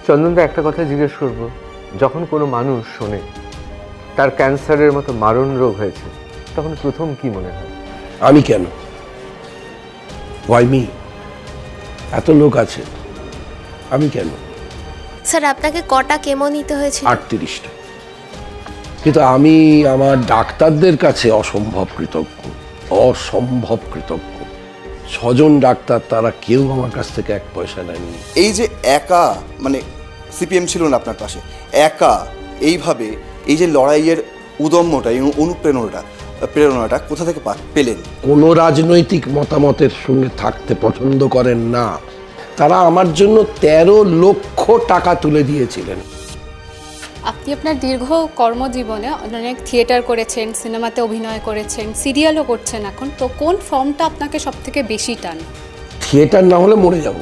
চন্দনদা, একটা কথা জিজ্ঞেস করব, যখন কোনো মানুষ শোনে তার ক্যান্সারের মতো মারণ রোগ হয়েছে, তখন প্রথম কি মনে হয়? আমি কেন? Y me? এত লোক আছে, আমি কেন? স্যার, আপনাকে কটা কেমো নিতে হয়েছে? 38টা। কিন্তু আমি আমার ডাক্তারদের কাছে অসম্ভব কৃতজ্ঞ, অসম্ভব কৃতজ্ঞ। 6 জন ডাক্তার, তারা কেউ আমার কাছ থেকে 1 পয়সা নেয়নি। এই যে একা, মানে সিপিএম ছিল না আপনার পাশে, একা এইভাবে এই যে লড়াইয়ের উদম্যটা, এই প্রেরণাটা কোথা থেকে পেলেন? কোনো রাজনৈতিক মতামতের সঙ্গে থাকতে পছন্দ করেন না। তারা আমার জন্য 13 লক্ষ টাকা তুলে দিয়েছিলেন। আপনি আপনার দীর্ঘ কর্মজীবনে অনেক থিয়েটার করেছেন, সিনেমাতে অভিনয় করেছেন, সিরিয়ালও করছেন এখন, তো কোন ফর্মটা আপনাকে সব থেকে বেশি টান? থিয়েটার না হলে মরে যাব,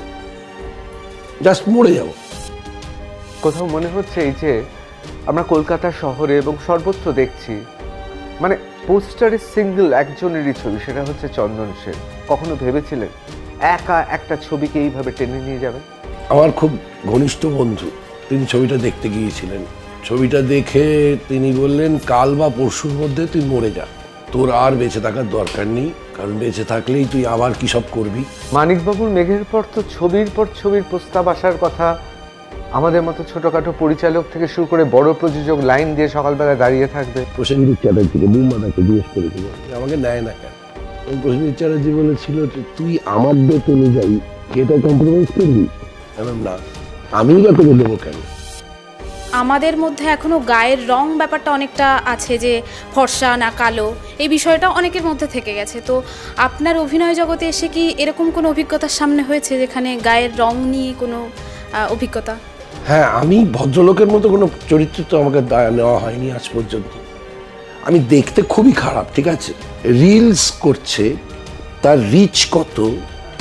জাস্ট মরে যাব। কোথাও মনে হচ্ছে এই যে আমরা কলকাতা শহরে এবং সর্বত্র দেখছি, মানে পোস্টারে সিঙ্গেল একজনেরই ছবি, সেটা হচ্ছে চন্দন সেন। কখনো ভেবেছিলেন একা একটা ছবিকে এইভাবে টেনে নিয়ে যাবেন? আমার খুব ঘনিষ্ঠ বন্ধু, তিনি ছবিটা দেখতে গিয়েছিলেন। ছবিটা দেখে তিনি বললেন, কাল বা পরশুর মধ্যে তুই মরে যা, তোর আর বেঁচে থাকার দরকার নেই, কারণ বেঁচে থাকলেই তুই আবার কি সব করবি। মানিকবাবুর মেঘের পর তো ছবির পর ছবির প্রস্তাব আসার কথা। আমাদের মতো ছোটখাটো পরিচালক থেকে শুরু করে বড় প্রযোজক লাইন দিয়ে সকালবেলা দাঁড়িয়ে থাকবে। প্রসেনজিৎ চ্যাটার্জিকে বুম্বাদাকে জিজ্ঞেস করেছিল আমাকে নেয় না কেন। প্রসেনজিৎ চ্যাটার্জি বলেছিল, তুই আমার ডেট অনুযায়ী এটা কম্প্রোমাইজ করবি? না, আমিও বা তোকে দেবো কেন? আমাদের মধ্যে এখনো গায়ের রং ব্যাপারটা অনেকটা আছে, যে ফর্সা না কালো, এই বিষয়টা অনেকের মধ্যে থেকে গেছে। তো আপনার অভিনয় জগতে এসে কি এরকম কোনো অভিজ্ঞতার সামনে হয়েছে যেখানে গায়ের রং নিয়ে কোনো অভিজ্ঞতা? হ্যাঁ, আমি ভদ্রলোকের মতো কোনো চরিত্র তো আমাকে নেওয়া হয়নি আজ পর্যন্ত। আমি দেখতে খুবই খারাপ, ঠিক আছে, রিলস করছে, তার রিচ কত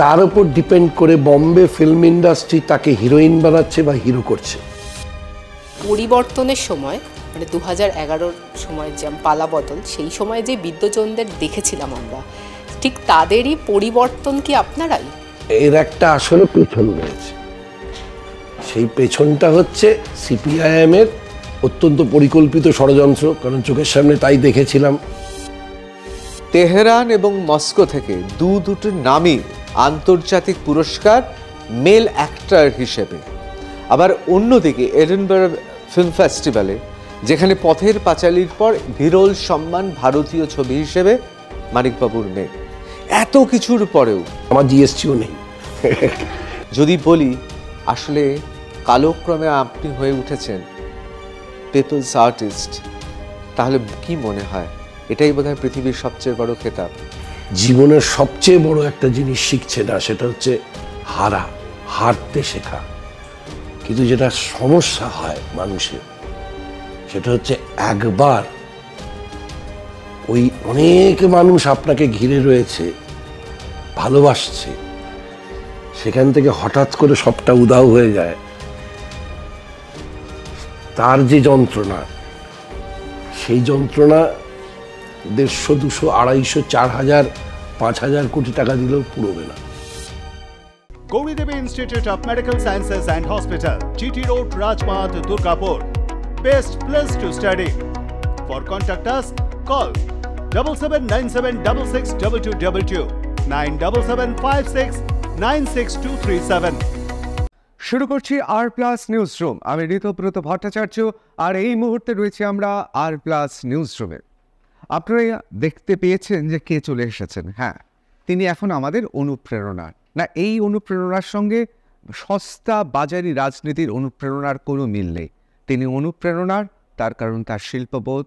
তার উপর ডিপেন্ড করে বম্বে ফিল্ম ইন্ডাস্ট্রি তাকে হিরোইন বানাচ্ছে বা হিরো করছে। পরিবর্তনের সময়, মানে 2011-র সময় যে পালা বদল, সেই সময় যে বিদ্যজনদের দেখেছিলাম আমরা, ঠিক তাদেরই পরিবর্তন কি আপনারাই? এর একটা আসলে পেছন রয়েছে। সেই পেছনটা হচ্ছে সিপিআইএম এর অত্যন্ত পরিকল্পিত ষড়যন্ত্র, কারণ চোখের সামনে তাই দেখেছিলাম। তেহরান এবং মস্কো থেকে দুটো নামী আন্তর্জাতিক পুরস্কার মেল অ্যাক্টর হিসেবে, আবার অন্যদিকে এডিনবরা ফিল্ম ফেস্টিভ্যালে, যেখানে পথের পাঁচালীর পর বিরল সম্মান ভারতীয় ছবি হিসেবে মানিকবাবুর মেঘ। এত কিছুর পরেও আমার জিএসটিও নেই। যদি বলি আসলে কালক্রমে আপনি হয়ে উঠেছেন পিপলস আর্টিস্ট, তাহলে কি মনে হয় এটাই বোধহয় পৃথিবীর সবচেয়ে বড় খেতাব? জীবনের সবচেয়ে বড় একটা জিনিস শিখছে না, সেটা হচ্ছে হারতে শেখা। কিন্তু যেটা সমস্যা হয় মানুষের, সেটা হচ্ছে একবার ওই অনেক মানুষ আপনাকে ঘিরে রয়েছে, ভালোবাসছে, সেখান থেকে হঠাৎ করে সবটা উধাও হয়ে যায়, তার যে যন্ত্রণা, সেই যন্ত্রণা 150, 200, 250, 4000, 5000 কোটি টাকা দিলেও পুরোবে না। Gauri Devi Institute of Medical Sciences and Hospital, GT Road, Rajpath, Durgapur. Best place to study. For contact us, call 7797662222, 9775696237. শুরু করছি আর প্লাস নিউজ রুম। আমি ঋতব্রত ভট্টাচার্য, আর এই মুহূর্তে রয়েছে আমরা আর প্লাস নিউজ রুমে। আপনারা দেখতে পেয়েছেন যে কে চলে এসেছেন। হ্যাঁ, তিনি এখন আমাদের অনুপ্রেরণা। না, এই অনুপ্রেরণার সঙ্গে সস্তা বাজারি রাজনীতির অনুপ্রেরণার কোনো মিল নেই। তিনি অনুপ্রেরণার, তার কারণ তার শিল্পবোধ,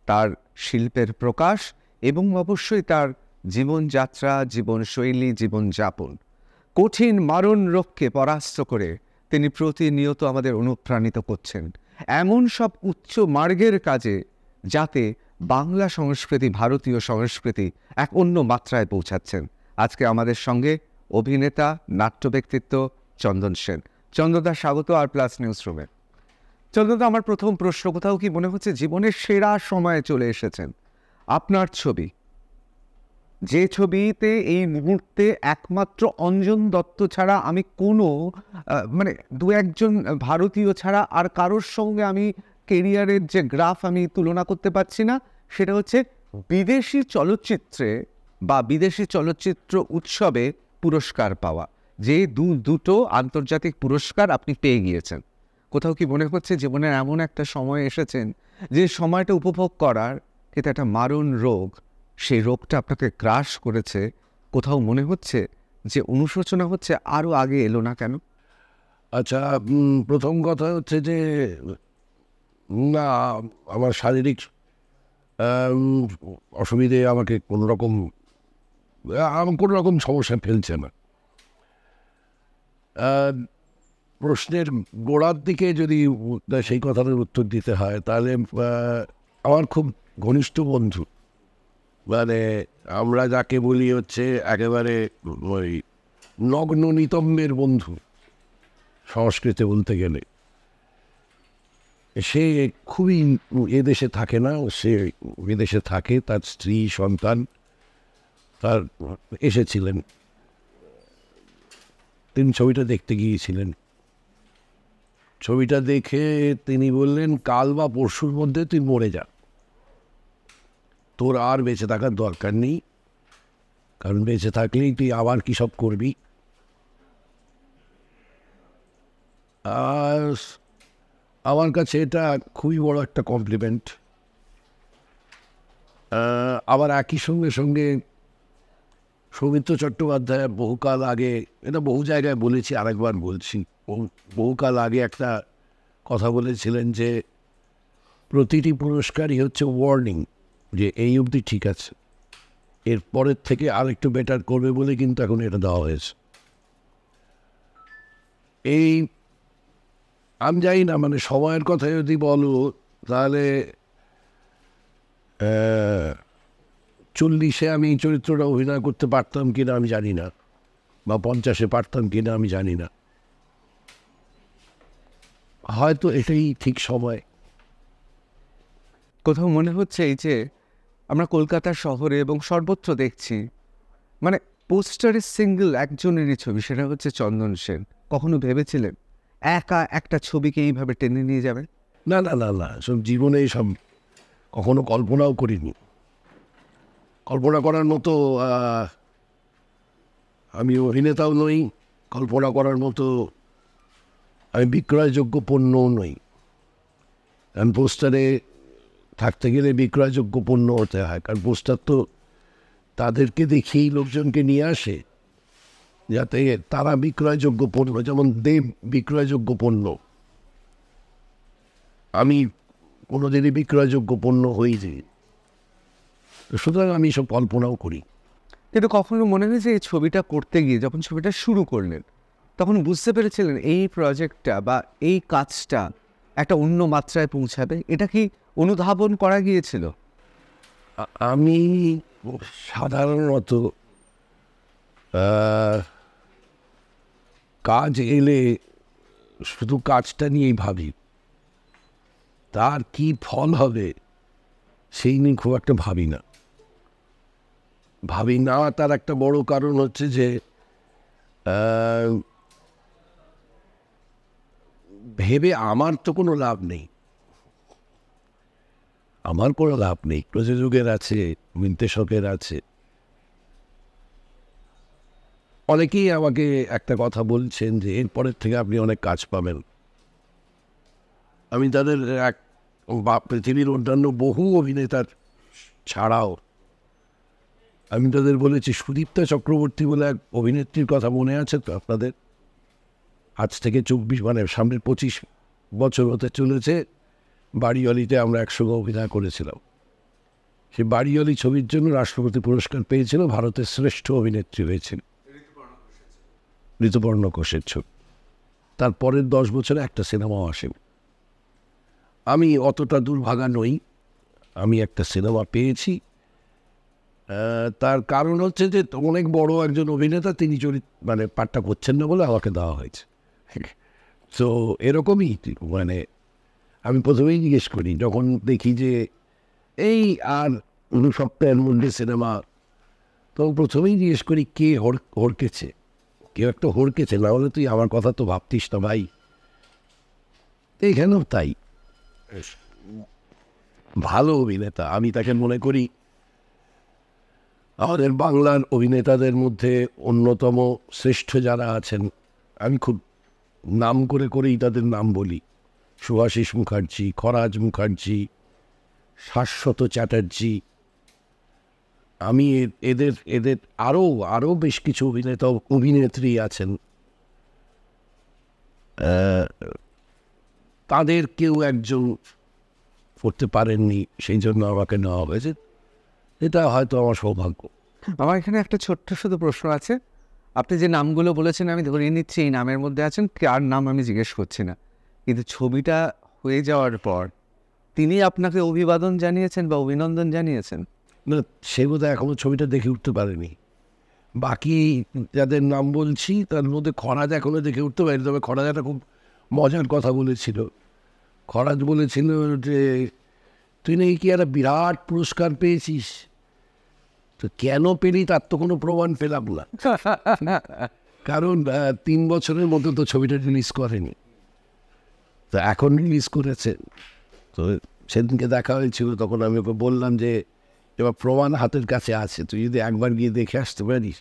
তার শিল্পের প্রকাশ এবং অবশ্যই তার জীবনযাত্রা, জীবনশৈলী, জীবনযাপন। কঠিন মারণ রোগকে পরাস্ত করে তিনি প্রতিনিয়ত আমাদের অনুপ্রাণিত করছেন এমন সব উচ্চ মার্গের কাজে, যাতে বাংলা সংস্কৃতি, ভারতীয় সংস্কৃতি এক অন্য মাত্রায় পৌঁছাচ্ছেন। আজকে আমাদের সঙ্গে অভিনেতা, নাট্য ব্যক্তিত্ব চন্দন সেন। চন্দনদা, স্বাগত আর প্লাস নিউজ রুমে। চন্দনদা, আমার প্রথম প্রশ্ন, কোথাও কি মনে হচ্ছে জীবনের সেরা সময়ে চলে এসেছেন? আপনার ছবি যে ছবিতে এই মুহূর্তে একমাত্র অঞ্জন দত্ত ছাড়া আমি কোনো মানে দু একজন ভারতীয় ছাড়া আর কারোর সঙ্গে আমি কেরিয়ারের যে গ্রাফ আমি তুলনা করতে পারছি না, সেটা হচ্ছে বিদেশি চলচ্চিত্রে বা বিদেশি চলচ্চিত্র উৎসবে পুরস্কার পাওয়া। যে দুটো আন্তর্জাতিক পুরস্কার আপনি পেয়ে গিয়েছেন, কোথাও কি মনে হচ্ছে জীবনের এমন একটা সময় এসেছেন যে সময়টা উপভোগ করার কিন্তু একটা মারণ রোগ, সেই রোগটা আপনাকে গ্রাস করেছে? কোথাও মনে হচ্ছে যে অনুশোচনা হচ্ছে আরও আগে এলো না কেন? আচ্ছা, প্রথম কথা হচ্ছে যে না, আমার শারীরিক অসুবিধে আমাকে কোনো রকম সমস্যা ফেলছে না। প্রশ্নের গোড়ার দিকে যদি সেই কথাটার উত্তর দিতে হয়, তাহলে আমার খুব ঘনিষ্ঠ বন্ধু, মানে আমরা যাকে বলি হচ্ছে একেবারে ওই নগ্ন নিতম্বের বন্ধু সংস্কৃতে বলতে গেলে, সে খুবই এদেশে থাকে না, সে বিদেশে থাকে, তার স্ত্রী সন্তান তার এসেছিলেন, তিনি ছবিটা দেখতে গিয়েছিলেন। ছবিটা দেখে তিনি বললেন, কাল বা পরশুর মধ্যে তুই মরে যা, তোর আর বেঁচে থাকার দরকার নেই, কারণ বেঁচে থাকলেই তুই আবার কী সব করবি। আর আমার কাছে এটা খুবই বড় একটা কমপ্লিমেন্ট। আবার একই সঙ্গে সৌমিত্র চট্টোপাধ্যায় বহুকাল আগে, এটা বহু জায়গায় বলেছি, আরেকবার বলছি, বহুকাল আগে একটা কথা বলেছিলেন যে প্রতিটি পুরস্কারই হচ্ছে ওয়ার্নিং, যে এই অবধি ঠিক আছে, এর পরের থেকে আর একটু বেটার করবে বলে কিন্তু এখন এটা দেওয়া হয়েছে। এই আমি জানি না, মানে সময়ের কথা যদি বলো তাহলে 40-এ আমি এই চরিত্রটা অভিনয় করতে পারতাম কিনা আমি জানি না, বা 50-এ পারতাম কিনা আমি জানি না, হয়তো এটাই ঠিক সময়। কোথাও মনে হচ্ছে এই যে আমরা কলকাতা শহরে এবং সর্বত্র দেখছি, মানে পোস্টারের সিঙ্গেল একজনেরই ছবি, সেটা হচ্ছে চন্দন সেন। কখনো ভেবেছিলেন একা একটা ছবিকে এইভাবে টেনে নিয়ে যাবেন? না না না না, সব জীবনে সব কখনো কল্পনাও করিনি। কল্পনা করার মতো আমি অভিনেতাও নই, কল্পনা করার মতো আমি বিক্রয়যোগ্য পণ্যও নই। আমি পোস্টারে থাকতে গেলে বিক্রয়যোগ্য পণ্য হতে হয়, কারণ পোস্টার তো তাদেরকে দেখিয়েই লোকজনকে নিয়ে আসে, যাতে তারা বিক্রয়যোগ্য পণ্য, যেমন দেব বিক্রয়যোগ্য পণ্য, আমি কোনোদিনই বিক্রয়যোগ্য পণ্য হয়ে যাই, সুতরাং আমি সব কল্পনাও করি। কিন্তু কখনো মনে হয়েছে এই ছবিটা করতে গিয়ে, যখন ছবিটা শুরু করলেন, তখন বুঝতে পেরেছিলেন এই প্রজেক্টটা বা এই কাজটা একটা অন্য মাত্রায় পৌঁছাবে? এটা কি অনুধাবন করা গিয়েছিল? আমি সাধারণত কাজ এলে শুধু কাজটা নিয়েই ভাবি, তার কি ফল হবে সেই নিয়ে খুব একটা ভাবি না। তার একটা বড় কারণ হচ্ছে যে ভেবে আমার তো কোনো লাভ নেই, প্রযোজকের আছে, নির্দেশকের আছে। অনেকেই আমাকে একটা কথা বলছেন যে এরপরের থেকে আপনি অনেক কাজ পাবেন। আমি তাদের পৃথিবীর অন্যান্য বহু অভিনেতার ছাড়াও আমি তাদের বলেছি, সুদীপ্তা চক্রবর্তী বলে এক অভিনেত্রীর কথা মনে আছে তো আপনাদের? আজ থেকে 24 মানে সামনের 25 বছর হতে চলেছে, বাড়িওয়ালিতে আমরা একসঙ্গে অভিনয় করেছিলাম। সে বাড়িওয়ালি ছবির জন্য রাষ্ট্রপতি পুরস্কার পেয়েছিল, ভারতের শ্রেষ্ঠ অভিনেত্রী হয়েছিল, ঋতুপর্ণ ঘোষের ছবি। তার পরের 10 বছরে একটা সিনেমাও আসেনি। আমি অতটা দুর্ভাগা নই, আমি একটা সিনেমা পেয়েছি। তার কারণ হচ্ছে যে অনেক বড় একজন অভিনেতা, তিনি মানে পাঠটা করছেন না বলে আমাকে দেওয়া হয়েছে। তো এরকমই, মানে আমি প্রথমেই জিজ্ঞেস করি যখন দেখি যে এই আর 2 সপ্তাহের মধ্যে সিনেমা তখন প্রথমেই জিজ্ঞেস করি কে হড়কেছে, কেউ একটা হড়কেছে, না হলে তুই আমার কথা তো ভাবতিস না ভাই। এখানেও তাই, ভালো অভিনেতা, আমি তাকে মনে করি আমাদের বাংলার অভিনেতাদের মধ্যে অন্যতম শ্রেষ্ঠ যারা আছেন। আমি খুব নাম করে করেই তাদের নাম বলি, শুভাশিস মুখার্জি, খরাজ মুখার্জি, শাশ্বত চ্যাটার্জি। আমি এদের এদের আরও বেশ কিছু অভিনেতা অভিনেত্রী আছেন, তাদের কেউ একজন করতে পারেননি, সেই জন্য আমাকে নেওয়া হয়েছে। এটা হয়তো আমার সৌভাগ্য। আমার এখানে একটা ছোট্ট শুধু প্রশ্ন আছে। আপনি যে নামগুলো বলেছেন আমি ধরিয়ে নিচ্ছি এই নামের মধ্যে আছেন, কার নাম আমি জিজ্ঞেস করছি না, কিন্তু ছবিটা হয়ে যাওয়ার পর তিনি আপনাকে অভিবাদন জানিয়েছেন বা অভিনন্দন জানিয়েছেন? না, সে বোধহয় এখনও ছবিটা দেখে উঠতে পারেনি। বাকি যাদের নাম বলছি তার মধ্যে খরাজ এখনও দেখে উঠতে পারেনি, তবে খরাজ একটা খুব মজার কথা বলেছিল। খরাজ বলেছিল যে তুই নাকি কি একটা বিরাট পুরস্কার পেয়েছিস, তো কেন পেলি তার তো কোনো প্রমাণ পেলাম না, কারণ 3 বছরের মধ্যে তো ছবিটা রিলিজ করেনি, তো এখন রিলিজ করেছে। তো সেদিনকে দেখা হয়েছিল, তখন আমি ওকে বললাম যে এবার প্রমাণ হাতের কাছে আছে, তুই যদি একবার গিয়ে দেখে আসতে পারিস।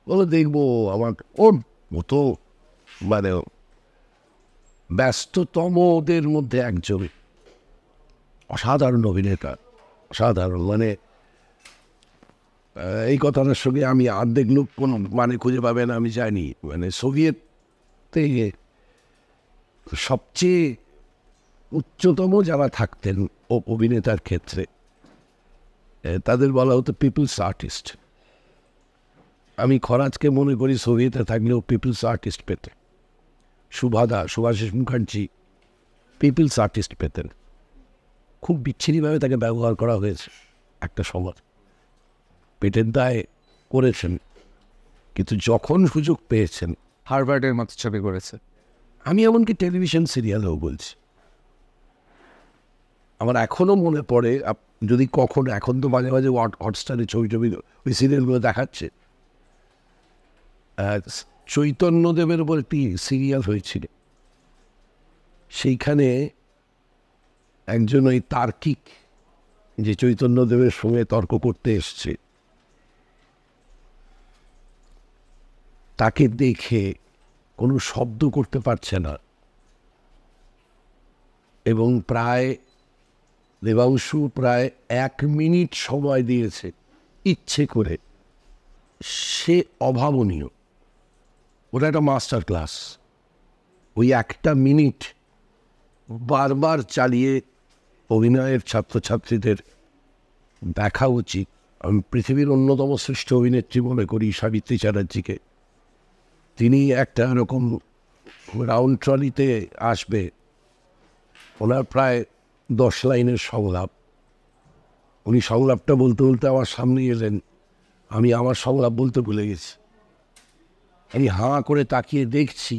বলো দেখবো, আমার ওর মতো মানে ব্যস্ততম ওদের মধ্যে একজন, অসাধারণ অভিনেতা, অসাধারণ। মানে এই কথাটার সঙ্গে আমি অর্ধেক লোক কোনো মানে খুঁজে পাবেন আমি জানি। মানে সোভিয়েতে সবচেয়ে উচ্চতম যারা থাকতেন অভিনেতার ক্ষেত্রে, তাদের বলা হতো পিপলস আর্টিস্ট। আমি খরাজকে মনে করি সোভিয়েতে থাকলেও পিপলস আর্টিস্ট পেতেন। শুভাশিস মুখার্জি পিপলস আর্টিস্ট পেতেন। খুব বিচ্ছিরিভাবে তাকে ব্যবহার করা হয়েছে একটা সময়, পেটের দায়ে করেছেন, কিন্তু যখন সুযোগ পেয়েছেন হারবার্ডের মতো ছবি করেছে। আমি এমনকি টেলিভিশন সিরিয়ালেও বলছি, আমার এখনও মনে পড়ে, যদি কখন, এখন তো মাঝে মাঝে হটস্টারে ছবি ওই সিরিয়ালগুলো দেখাচ্ছে, চৈতন্যদেবের উপর একটি সিরিয়াল হয়েছিল, সেইখানে একজন ওই তার্কিক যে চৈতন্যদেবের সঙ্গে তর্ক করতে এসছে, তাকে দেখে কোনো শব্দ করতে পারছে না, এবং দেবাংশু প্রায় 1 মিনিট সময় দিয়েছে ইচ্ছে করে। সে অভাবনীয়, ওটা একটা মাস্টার ক্লাস। ওই 1টা মিনিট বারবার চালিয়ে অভিনয়ের ছাত্রছাত্রীদের দেখা উচিত। আমি পৃথিবীর অন্যতম শ্রেষ্ঠ অভিনেত্রী মনে করি সাবিত্রী চ্যাটার্জিকে। তিনি একটা এরকম রাউন্ড ট্রলিতে আসবে, ওনার প্রায় 10 লাইনের সংলাপ, উনি সংলাপটা বলতে বলতে আমার সামনে এলেন, আমি আমার সংলাপ বলতে ভুলে গেছি। আমি হাঁ করে তাকিয়ে দেখছি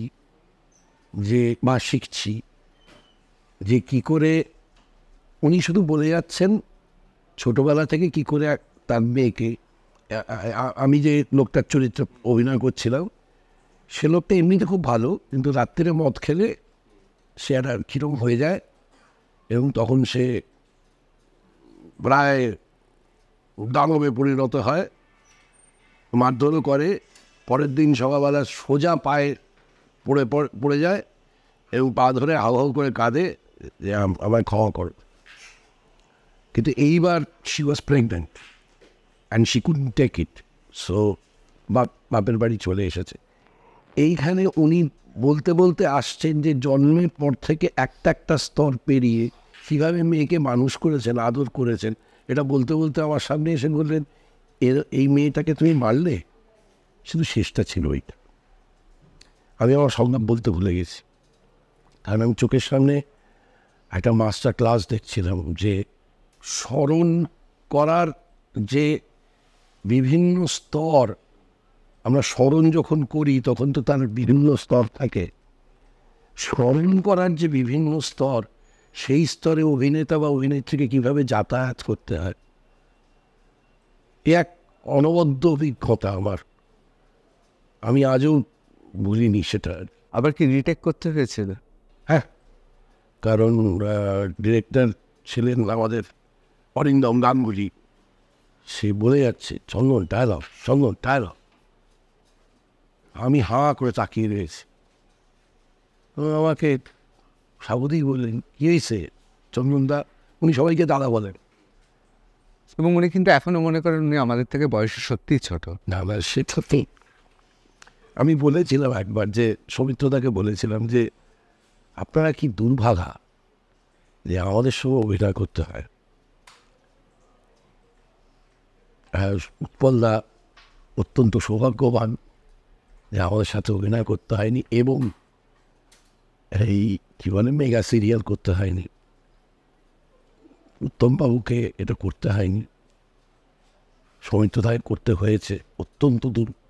যে শিখছি যে কি করে উনি শুধু বলে যাচ্ছেন ছোটবেলা থেকে কি করে তার মেয়েকে, আমি যে লোকটার চরিত্রে অভিনয় করছিলাম সে লোকটা এমনিতে খুব ভালো, কিন্তু রাত্রিরে মদ খেলে সে একটা কীরকম হয়ে যায়, এবং তখন সে প্রায় দানবে পরিণত হয়, মারধরও করে। পরের দিন সকালবেলা সোজা পায়ে পড়ে যায় এবং পা ধরে হাউ হাউ করে কাঁদে যে আমায় ক্ষমা করো। কিন্তু এইবার she was pregnant and she couldn't take it, so বাপের বাড়ি চলে এসেছে। এইখানে উনি বলতে বলতে আসছেন যে জন্মের পর থেকে একটা স্তর পেরিয়ে কীভাবে মেয়েকে মানুষ করেছেন, আদর করেছেন। এটা বলতে বলতে আমার সামনে এসে বললেন, এই মেয়েটাকে তুমি মারলে। শুধু শেষটা ছিল ওইটা। আমি আমার সংলাপ বলতে ভুলে গেছি, কারণ আমি চোখের সামনে একটা মাস্টার ক্লাস দেখছিলাম যে স্মরণ করার যে বিভিন্ন স্তর, আমরা স্মরণ যখন করি তখন তো তার বিভিন্ন স্তর থাকে। স্মরণ করার যে বিভিন্ন স্তর, সেই স্তরে অভিনেতা বা অভিনেত্রীকে কীভাবে যাতায়াত করতে হয়, এ এক অনবদ্য অভিজ্ঞতা আমার, আমি আজও ভুলিনি সেটা। আবার কি রিটেক করতে হয়েছিল? হ্যাঁ, কারণ ডিরেক্টর ছিলেন আমাদের অরিন্দম গাঙ্গুলি, সে বলে যাচ্ছে চন্দন ডায়লগ, চন্দন ডায়লগ। আমি হাঁ করে তাকিয়ে রয়েছি। তো আমাকে স্বাগতিক বললেন, কী হয়েছে চন্দনদা? উনি সবাইকে দাদা বলেন। এবং উনি কিন্তু এখনো মনে করেন উনি আমাদের থেকে বয়সে সত্যিই ছোট। না না, সেটা তো আমি বলেছিলাম একবার, যে সৌমিত্রদাকে বলেছিলাম যে আপনারা কি দুর্ভাগা যে আমাদের সঙ্গে অভিনয় করতে হয়। উৎপলদা অত্যন্ত সৌভাগ্যবান যে আমাদের সাথে অভিনয় করতে হয়নি, এবং এই কী বলে মেগা সিরিয়াল করতে হয়নি। উত্তমবাবুকে এটা করতে হয়নি, সৌমিত্রদাকে করতে হয়েছে। অত্যন্ত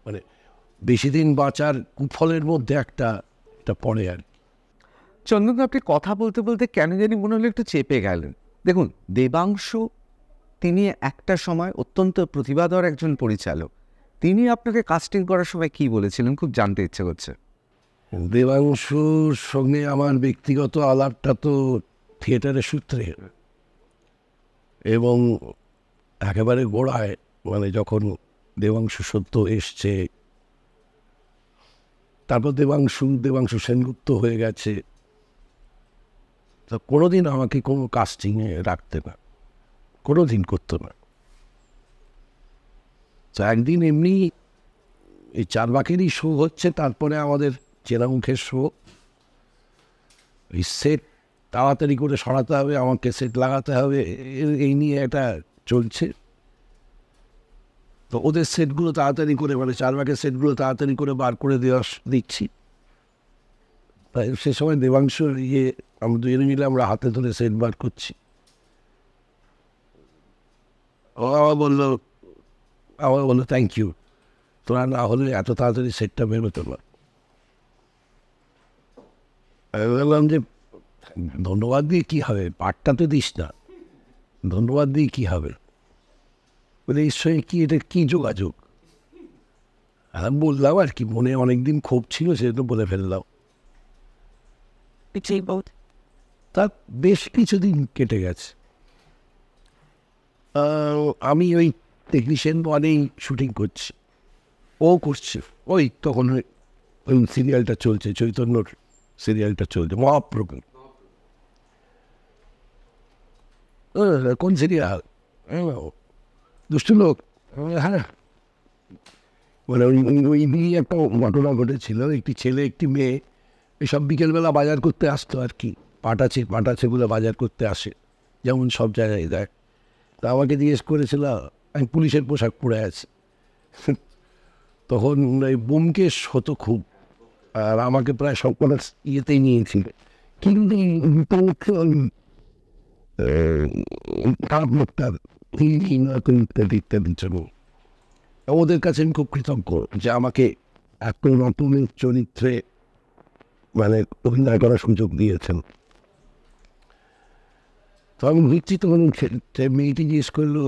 মানে বেশি দিন বাঁচার কুফলের মধ্যে একটা এটা পড়ে আর কি। চন্দন, আপনি কথা বলতে বলতে কেন জানি মনে হলো একটু চেপে গেলেন। দেখুন, দেবাংশু তিনি একটা সময় অত্যন্ত প্রতিভাধর একজন পরিচালক। তিনি আপনাকে কাস্টিং করার সময় কি বলেছিলেন, খুব জানতে ইচ্ছে করছে। দেবাংশুর সঙ্গে আমার ব্যক্তিগত আলাপটা তো থিয়েটারের সূত্রে, এবং একেবারে গোড়ায় মানে যখন দেবাংশু সত্য এসছে, তারপর দেবাংশু সেনগুপ্ত হয়ে গেছে, তা কোনোদিন আমাকে কোনো কাস্টিংয়ে রাখতে না, কোনোদিন করতো না। তো একদিন এমনি এই চারবাকেরই শো হচ্ছে, তারপরে আমাদের চেনামুখের শো, এই সেট তাড়াতাড়ি করে সরাতে হবে, আমাকে সেট লাগাতে হবে, এই নিয়ে এটা চলছে। তো ওদের সেটগুলো তাড়াতাড়ি করে, মানে চারবাকের সেটগুলো তাড়াতাড়ি করে বার করে দিচ্ছি। তাই সে সময় দেবাংশু আমরা দুজনে মিলে আমরা হাতে ধরে সেট বার করছি। ও আমার বললো থ্যাংক ইউ, তোরা না হলে এত তাড়াতাড়ি সেটটা বেরোতো না। আমি বললাম যে ধন্যবাদ দিয়ে কী হবে, পাঠটা তো দিস না, ধন্যবাদ দিয়ে কী হবে? বলে এর সঙ্গে কি, এটা কী যোগাযোগ? আমি বললাম আর কি, মনে অনেকদিন ক্ষোভ ছিল, সেটা বলে ফেললাম। তার বেশ কিছুদিন কেটে গেছে, আমি ওই টেকনিশিয়ান ওয়ানেই শুটিং করছি, ও করছে ওই তখন ওই সিরিয়ালটা চলছে, চৈতন্যর সিরিয়ালটা চলছে, মহাপ্রভু। কোন সিরিয়াল? দুষ্ট লোক। হ্যাঁ, মানে ওই নিয়ে একটা ঘটনা ঘটেছিল। একটি ছেলে একটি মেয়ে এসব বিকেলবেলা বাজার করতে আসতো আর কি, পাটাছেগুলো বাজার করতে আসে, যেমন সব জায়গায় দেয়। তা আমাকে জিজ্ঞেস করেছিল, আমি পুলিশের পোশাক পরে আছি। তখন এই ব্যোমকেশ হতো খুব, আর আমাকে প্রায় সব কটা ইয়েতেই নিয়েছিল, কিন্তু খারাপ লোকটার ইত্যাদির জন্য ওদের কাছে আমি খুব কৃতজ্ঞ যে আমাকে এত রকমের চরিত্রে মানে অভিনয় করার সুযোগ দিয়েছেন। তো আমি ঘুরছি, তখন মেয়েটি জিজ্ঞেস করলো,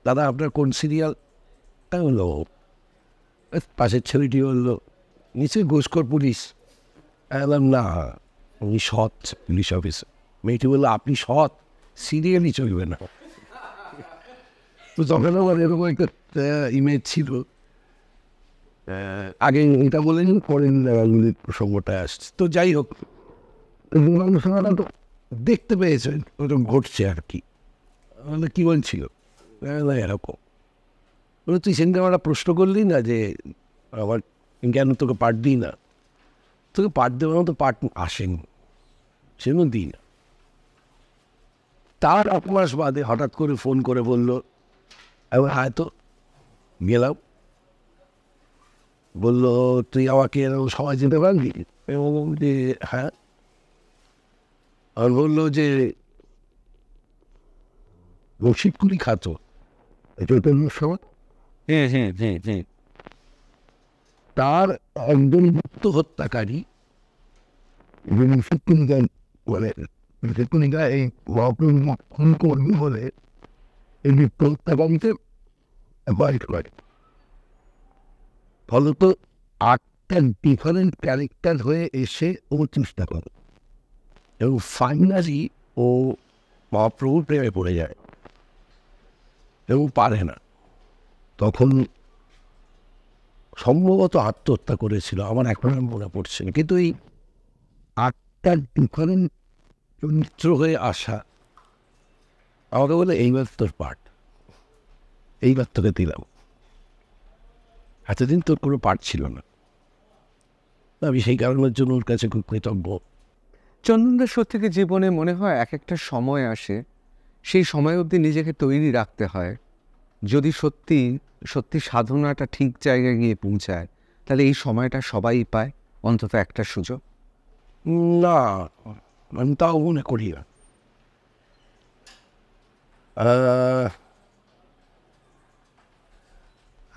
দাদা আপনার কোন সিরিয়াল? তাই বললো, পাশের ছেলেটি বললো, নিশ্চয়ই ঘুষখোর পুলিশ। বললাম না, উনি সৎ পুলিশ অফিসার। মেয়েটি বললো, আপনি সৎ, সিরিয়ালই চলবে না। তো তখন আমার এরকম একটা ইমেজ ছিল। আগে এটা বলেন, পরের জায়গাগুলির প্রসঙ্গটা আসছে। তো যাই হোক, অনুষ্ঠানটা তো দেখতে পেয়েছেন ওরকম ঘটছে আর কি। মানে কী বলছিল এরকম, তুই সেদিন আমরা প্রশ্ন করলি না যে আমার কেন তোকে পাঠ দিই না, তোকে পাঠ দেওয়ার মতো পাঠ আসেনি, সেজন্য দিই না। তার 1 মাস বাদে হঠাৎ করে ফোন করে বললো, এবার হয়তো গেলাম, বললো তুই আমাকে এরকম সবাই যেতে পারবি? এবং যে হ্যাঁ। আর বললো যে রসিদগুলি খাতো চৈতন্যর সময়, তার একজন মুক্ত হত্যাকারী মানে এই মহাপ্রভু খুন করবি বলে এই হত্যাকারীতে অ্যাভয়েড করে। ফলত 8টা ডিফারেন্ট ক্যারেক্টার হয়ে এসে ও চেষ্টা করে এবং ফাইনালি ও মহাপ্রভুর প্রেমে পড়ে যায় এবং পারে না। তখন সম্ভবত আত্মহত্যা করেছিল, আমার এখন আর মনে পড়ছে না। কিন্তু এই 8টা ডিফারেন্ট চরিত্র হয়ে আসা, আমাকে বলে এইবার তোর পার্ট, এইবার তোকে দিলাম, এতদিন তোর কোনো পার্ট ছিল না। আমি সেই কারণের জন্য ওর কাছে খুব কৃতজ্ঞ। চন্দনদার সত্যি জীবনে মনে হয় এক একটা সময় আসে, সেই সময় অবধি নিজেকে তৈরি রাখতে হয়। যদি সত্যি সত্যি সাধনাটা ঠিক জায়গায় গিয়ে পৌঁছায়, তাহলে এই সময়টা সবাই পায়, অন্তত একটা সুযোগ। না, আমি তাও মনে করি না।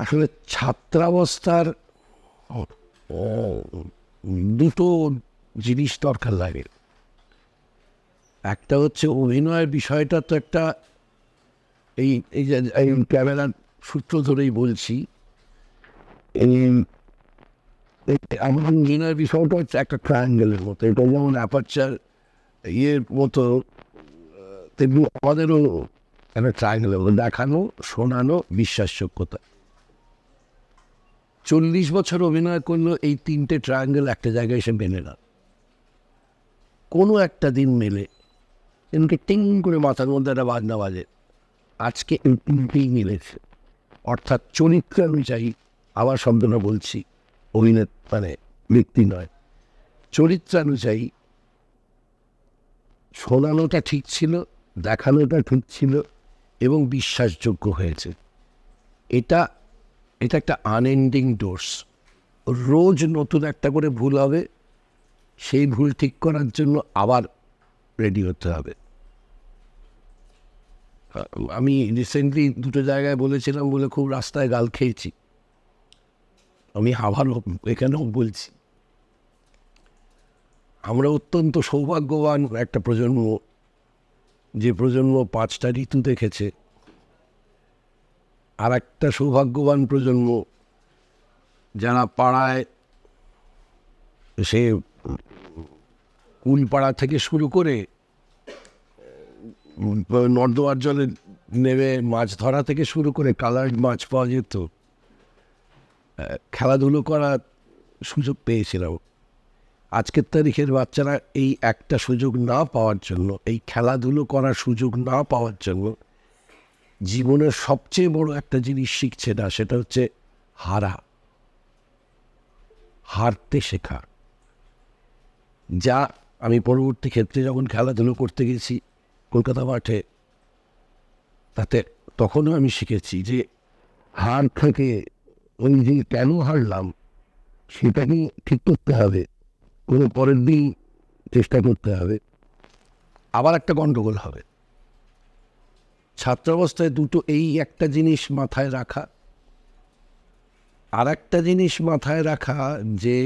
আসলে ছাত্রাবস্থার দুটো জিনিস দরকার লাগে। একটা হচ্ছে অভিনয়ের বিষয়টা তো একটা, এই যে ক্যামেরার সূত্র ধরেই বলছি, আমার অভিনয়ের বিষয়টা হচ্ছে একটা ট্রায়াঙ্গেলের মতো। এটা যেমন অ্যাপারচার ইয়ের মতো, তেমনি আমাদেরও একটা ট্রায়াঙ্গেলের মতো, দেখানো, শোনানো, বিশ্বাসযোগ্যতা। 40 বছর অভিনয় করলো, এই 3টে ট্রায়াঙ্গেল একটা জায়গায় এসে মেলে না। কোনো একটা দিন মেলে, এমনকি টিং করে মাথার মধ্যে একটা বাজনা বাজে, আজকে এই 3টেই মিলেছে। অর্থাৎ চরিত্র অনুযায়ী, আবার শব্দটা বলছি, অভিনেতা মানে ব্যক্তি নয়, চরিত্রানুযায়ী শোনানোটা ঠিক ছিল, দেখানোটা ঠিক ছিল এবং বিশ্বাসযোগ্য হয়েছে। এটা একটা আনএন্ডিং ডোর্স। রোজ নতুন একটা করে ভুল হবে, সেই ভুল ঠিক করার জন্য আবার রেডি হতে হবে। আমি রিসেন্টলি 2টো জায়গায় বলেছিলাম বলে খুব রাস্তায় গাল খেয়েছি, আমি আবার এখানেও বলছি, আমরা অত্যন্ত সৌভাগ্যবান একটা প্রজন্ম, যে প্রজন্ম 5টা ঋতু দেখেছে। আর একটা সৌভাগ্যবান প্রজন্ম যারা পাড়ায়, সে কুলপাড়া থেকে শুরু করে নর্দমার জলে নেমে মাছ ধরা থেকে শুরু করে কালার মাছ পাওয়া যেত, খেলাধুলো করার সুযোগ পেয়েছিলাম। আজকের তারিখের বাচ্চারা এই একটা সুযোগ না পাওয়ার জন্য, এই খেলাধুলো করার সুযোগ না পাওয়ার জন্য জীবনের সবচেয়ে বড় একটা জিনিস শিখছে না, সেটা হচ্ছে হারতে শেখা। যা আমি পরবর্তী ক্ষেত্রে যখন খেলাধুলো করতে গেছি কলকাতা মাঠে, তাতে তখনও আমি শিখেছি যে হার থেকে ওই যে কেন হারলাম সেটাকে ঠিক করতে হবে, কোনো পরের দিন চেষ্টা করতে হবে, আবার একটা গণ্ডগোল হবে। ছাত্রাবস্থায় দুটো, এই একটা জিনিস মাথায় রাখা, আর একটা জিনিস মাথায় রাখা যে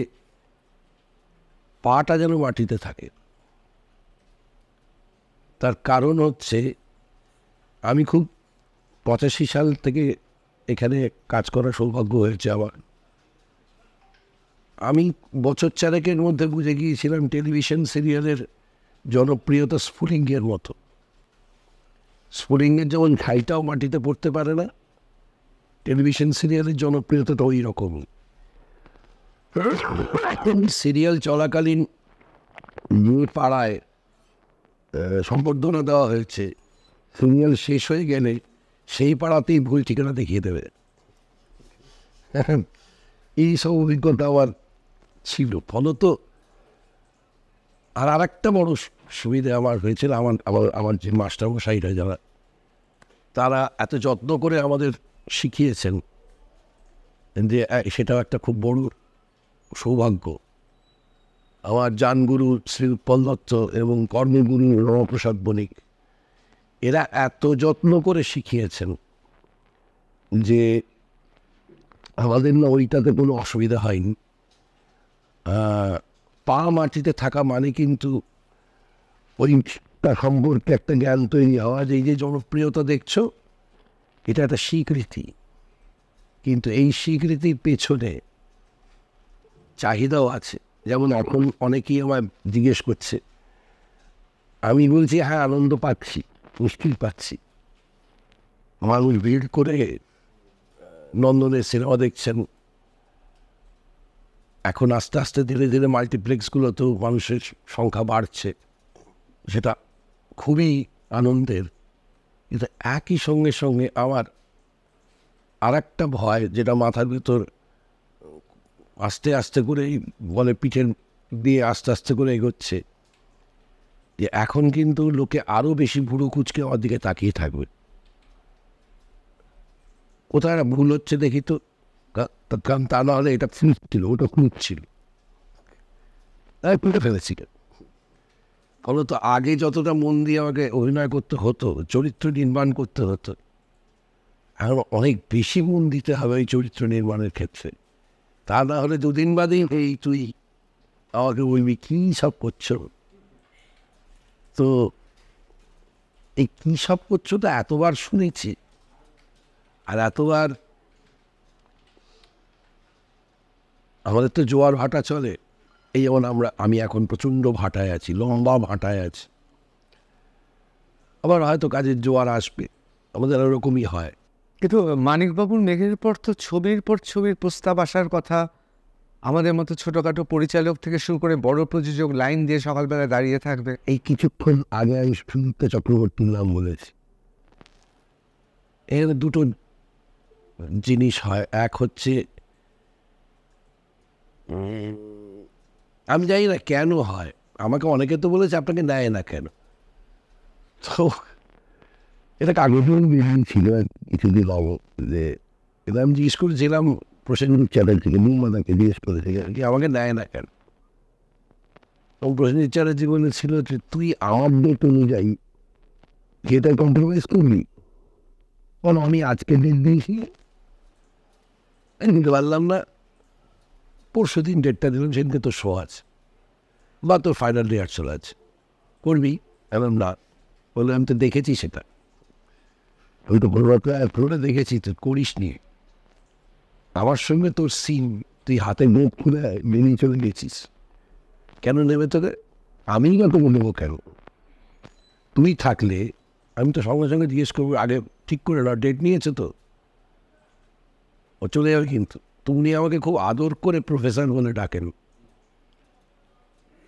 পাটা যেন মাটিতে থাকে। তার কারণ হচ্ছে, আমি খুব 85 সাল থেকে এখানে কাজ করার সৌভাগ্য হয়েছে আমার। আমি বছর 4 মধ্যে বুঝে গিয়েছিলাম টেলিভিশন সিরিয়ালের জনপ্রিয়তা স্ফুলিঙ্গের মতো। স্ফুলিঙ্গের যেমন খাইটাও মাটিতে পড়তে পারে না, টেলিভিশন সিরিয়ালের জনপ্রিয়তাটা ওই রকমই। সিরিয়াল চলাকালীন যে পাড়ায় সম্বর্ধনা দেওয়া হয়েছে, সিরিয়াল শেষ হয়ে গেলে সেই পাড়াতেই ভুল ঠিকানা দেখিয়ে দেবে। এই সব অভিজ্ঞতা আমার ছিল। ফলত আর একটা বড় সুবিধা আমার হয়েছিল, আমার যে মাস্টারমশাইরা যারা, তারা এত যত্ন করে আমাদের শিখিয়েছেন যে সেটাও একটা খুব বড় সৌভাগ্য। আমার জানগুরু শ্রী উৎপল দত্ত এবং কর্মগুরু রমপ্রসাদ বণিক, এরা এত যত্ন করে শিখিয়েছেন যে আমাদের না ওইটাতে কোনো অসুবিধা হয়নি। পা মাটিতে থাকা মানে কিন্তু ওইটা সম্পর্কে একটা জ্ঞান তৈরি হওয়া, যে এই যে জনপ্রিয়তা দেখছো, এটা একটা স্বীকৃতি, কিন্তু এই স্বীকৃতির পেছনে চাহিদাও আছে। যেমন এখন অনেকেই আমায় জিজ্ঞেস করছে, আমি বলছি হ্যাঁ আনন্দ পাচ্ছি, নিশ্চয়ই পাচ্ছি। মানুষ ভিড় করে নন্দনের সিনেমা দেখছেন, এখন আস্তে আস্তে ধীরে ধীরে মাল্টিপ্লেক্সগুলোতেও মানুষের সংখ্যা বাড়ছে, সেটা খুবই আনন্দের। কিন্তু একই সঙ্গে সঙ্গে আমার আর একটা ভয়, যেটা মাথার ভিতর আস্তে আস্তে করে বলে পিঠের দিয়ে আস্তে আস্তে করে এগোচ্ছে, যে এখন কিন্তু লোকে আরও বেশি ভুরু কুচকে আমার দিকে তাকিয়ে থাকবে। কোথায় ভুল হচ্ছে দেখি তো, কারণ তা না হলে এটা ফ্লুট ছিল, ওটা ফ্লুট ছিল, তাই পুঁতে ফেলেছি। ফলত আগে যতটা মন দিয়ে আমাকে অভিনয় করতে হতো, চরিত্র নির্মাণ করতে হতো, এখন অনেক বেশি মন দিতে হবে এই চরিত্র নির্মাণের ক্ষেত্রে। তা না হলে দুদিন বাদেই এই তুই আমাকে বলবি কী সব করছো। তো এই কী সব করছো তো এতবার শুনেছি, আর এতবার আমাদের তো জোয়ার ভাটা চলে। এই যেমন আমি এখন প্রচণ্ড ভাটায় আছি, লম্বা ভাটায় আছি, আবার হয়তো কাজের জোয়ার আসবে, আমাদের এরকমই হয়। কিন্তু মানিকবাবুর মেঘের পর তো ছবির পর ছবির প্রস্তাব আসার কথা। আমাদের মতো ছোটোখাটো পরিচালক থেকে শুরু করে বড় প্রযোজক লাইন দিয়ে সকালবেলা দাঁড়িয়ে থাকবে। এই কিছুক্ষণ আগে আমি সুদীপ্ত চক্রবর্তীর নাম বলেছি। এর দুটো জিনিস হয়, এক হচ্ছে আমি জানি না কেন হয়, আমাকে অনেকে তো বলেছে আপনাকে নেয় না কেন। তো এটা কাগজের ছিল কিছুদিন আগে, যে এটা আমি জিজ্ঞেস করেছিলাম প্রসেনজিৎ চ্যাটার্জিকে, নির্মাতাকে জিজ্ঞেস করেছিলাম কি আমাকে নেয় না কেন। এবং প্রসেনজিৎ চ্যাটার্জি বলেছিল যে তুই আমার ডেট অনুযায়ী যেটা কম্প্রোমাইজ করবি, কারণ আমি আজকে ডেট দিয়েছি, আমি নিতে পারলাম না, পরশু দিন ডেটটা দিলাম, সেদিনকে তোর শো আছে বা তোর ফাইনাল রিহার্সাল আছে, করবি? এমন না, বলে আমি তো দেখেছি সেটা, আমি তো পুরোটা দেখেছি, তুই করিস নি, আমার সঙ্গে তোর সিন তুই হাতে মুখ খুলে বেরিয়ে চলে গেছিস, কেন নেবে তোকে? আমি না তোকে নেবো কেন? তুই থাকলে আমি তো সঙ্গে সঙ্গে জিজ্ঞেস করবো আগে ঠিক করে না, ডেট নিয়েছে তো, ও চলে যাবে। কিন্তু তুমি আমাকে খুব আদর করে প্রফেসর বলে ডাকেন।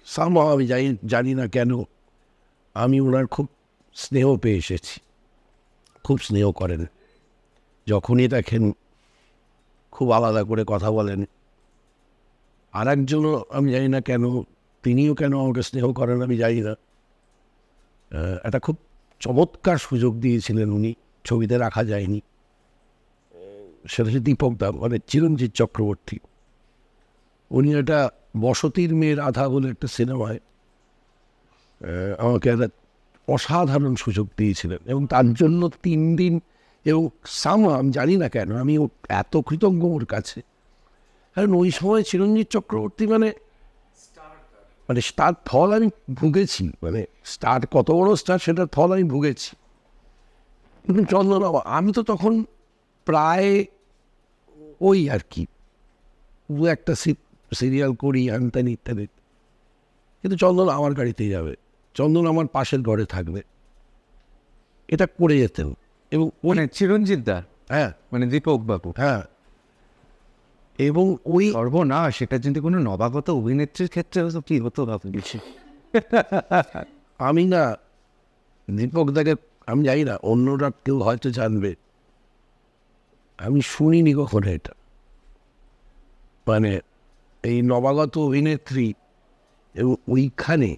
সামহাও আমি জানি না কেন আমি ওনার খুব স্নেহ পেয়ে এসেছি, খুব স্নেহ করেন, যখনই দেখেন খুব আলাদা করে কথা বলেন। আর একজনও আমি জানি না কেন, তিনিও কেন আমাকে স্নেহ করেন আমি জানি না। একটা খুব চমৎকার সুযোগ দিয়েছিলেন উনি, ছবিতে রাখা যায়নি, সেটা হচ্ছে দীপক দা, মানে চিরঞ্জিত চক্রবর্তী। উনি একটা বসতির মেয়ের আধা বলে একটা সিনেমায় আমাকে একটা অসাধারণ সুযোগ দিয়েছিলেন, এবং তার জন্য 3 দিন, এবং আমি জানি না কেন আমি এত কৃতজ্ঞ ওর কাছে। কারণ ওই সময় চিরঞ্জিত চক্রবর্তী মানে তার ফল আমি ভুগেছি, মানে স্টার কত বড় স্টার সেটার ফল আমি ভুগেছি। কিন্তু চন্দন আমি তো তখন প্রায় ওই আর কি একটা সিরিয়াল করি আনতেন ইত্যাদি, কিন্তু চন্দন আমার গাড়িতেই যাবে, চন্দন আমার পাশের ঘরে থাকবে, এটা করে যেতেন। এবং মানে চিরঞ্জিত দা, হ্যাঁ মানে দীপক বাবু, হ্যাঁ, এবং ওই না সেটা যদি কোনো নবাগত অভিনেত্রীর ক্ষেত্রে হতো কি হতো ভাবছি। আমি না দীপক দাকে আমি জানি না, অন্যরা কেউ হয়তো জানবে, আমি শুনিনি কখনো এটা, মানে এই নবাগত অভিনেত্রী, এবং ওইখানে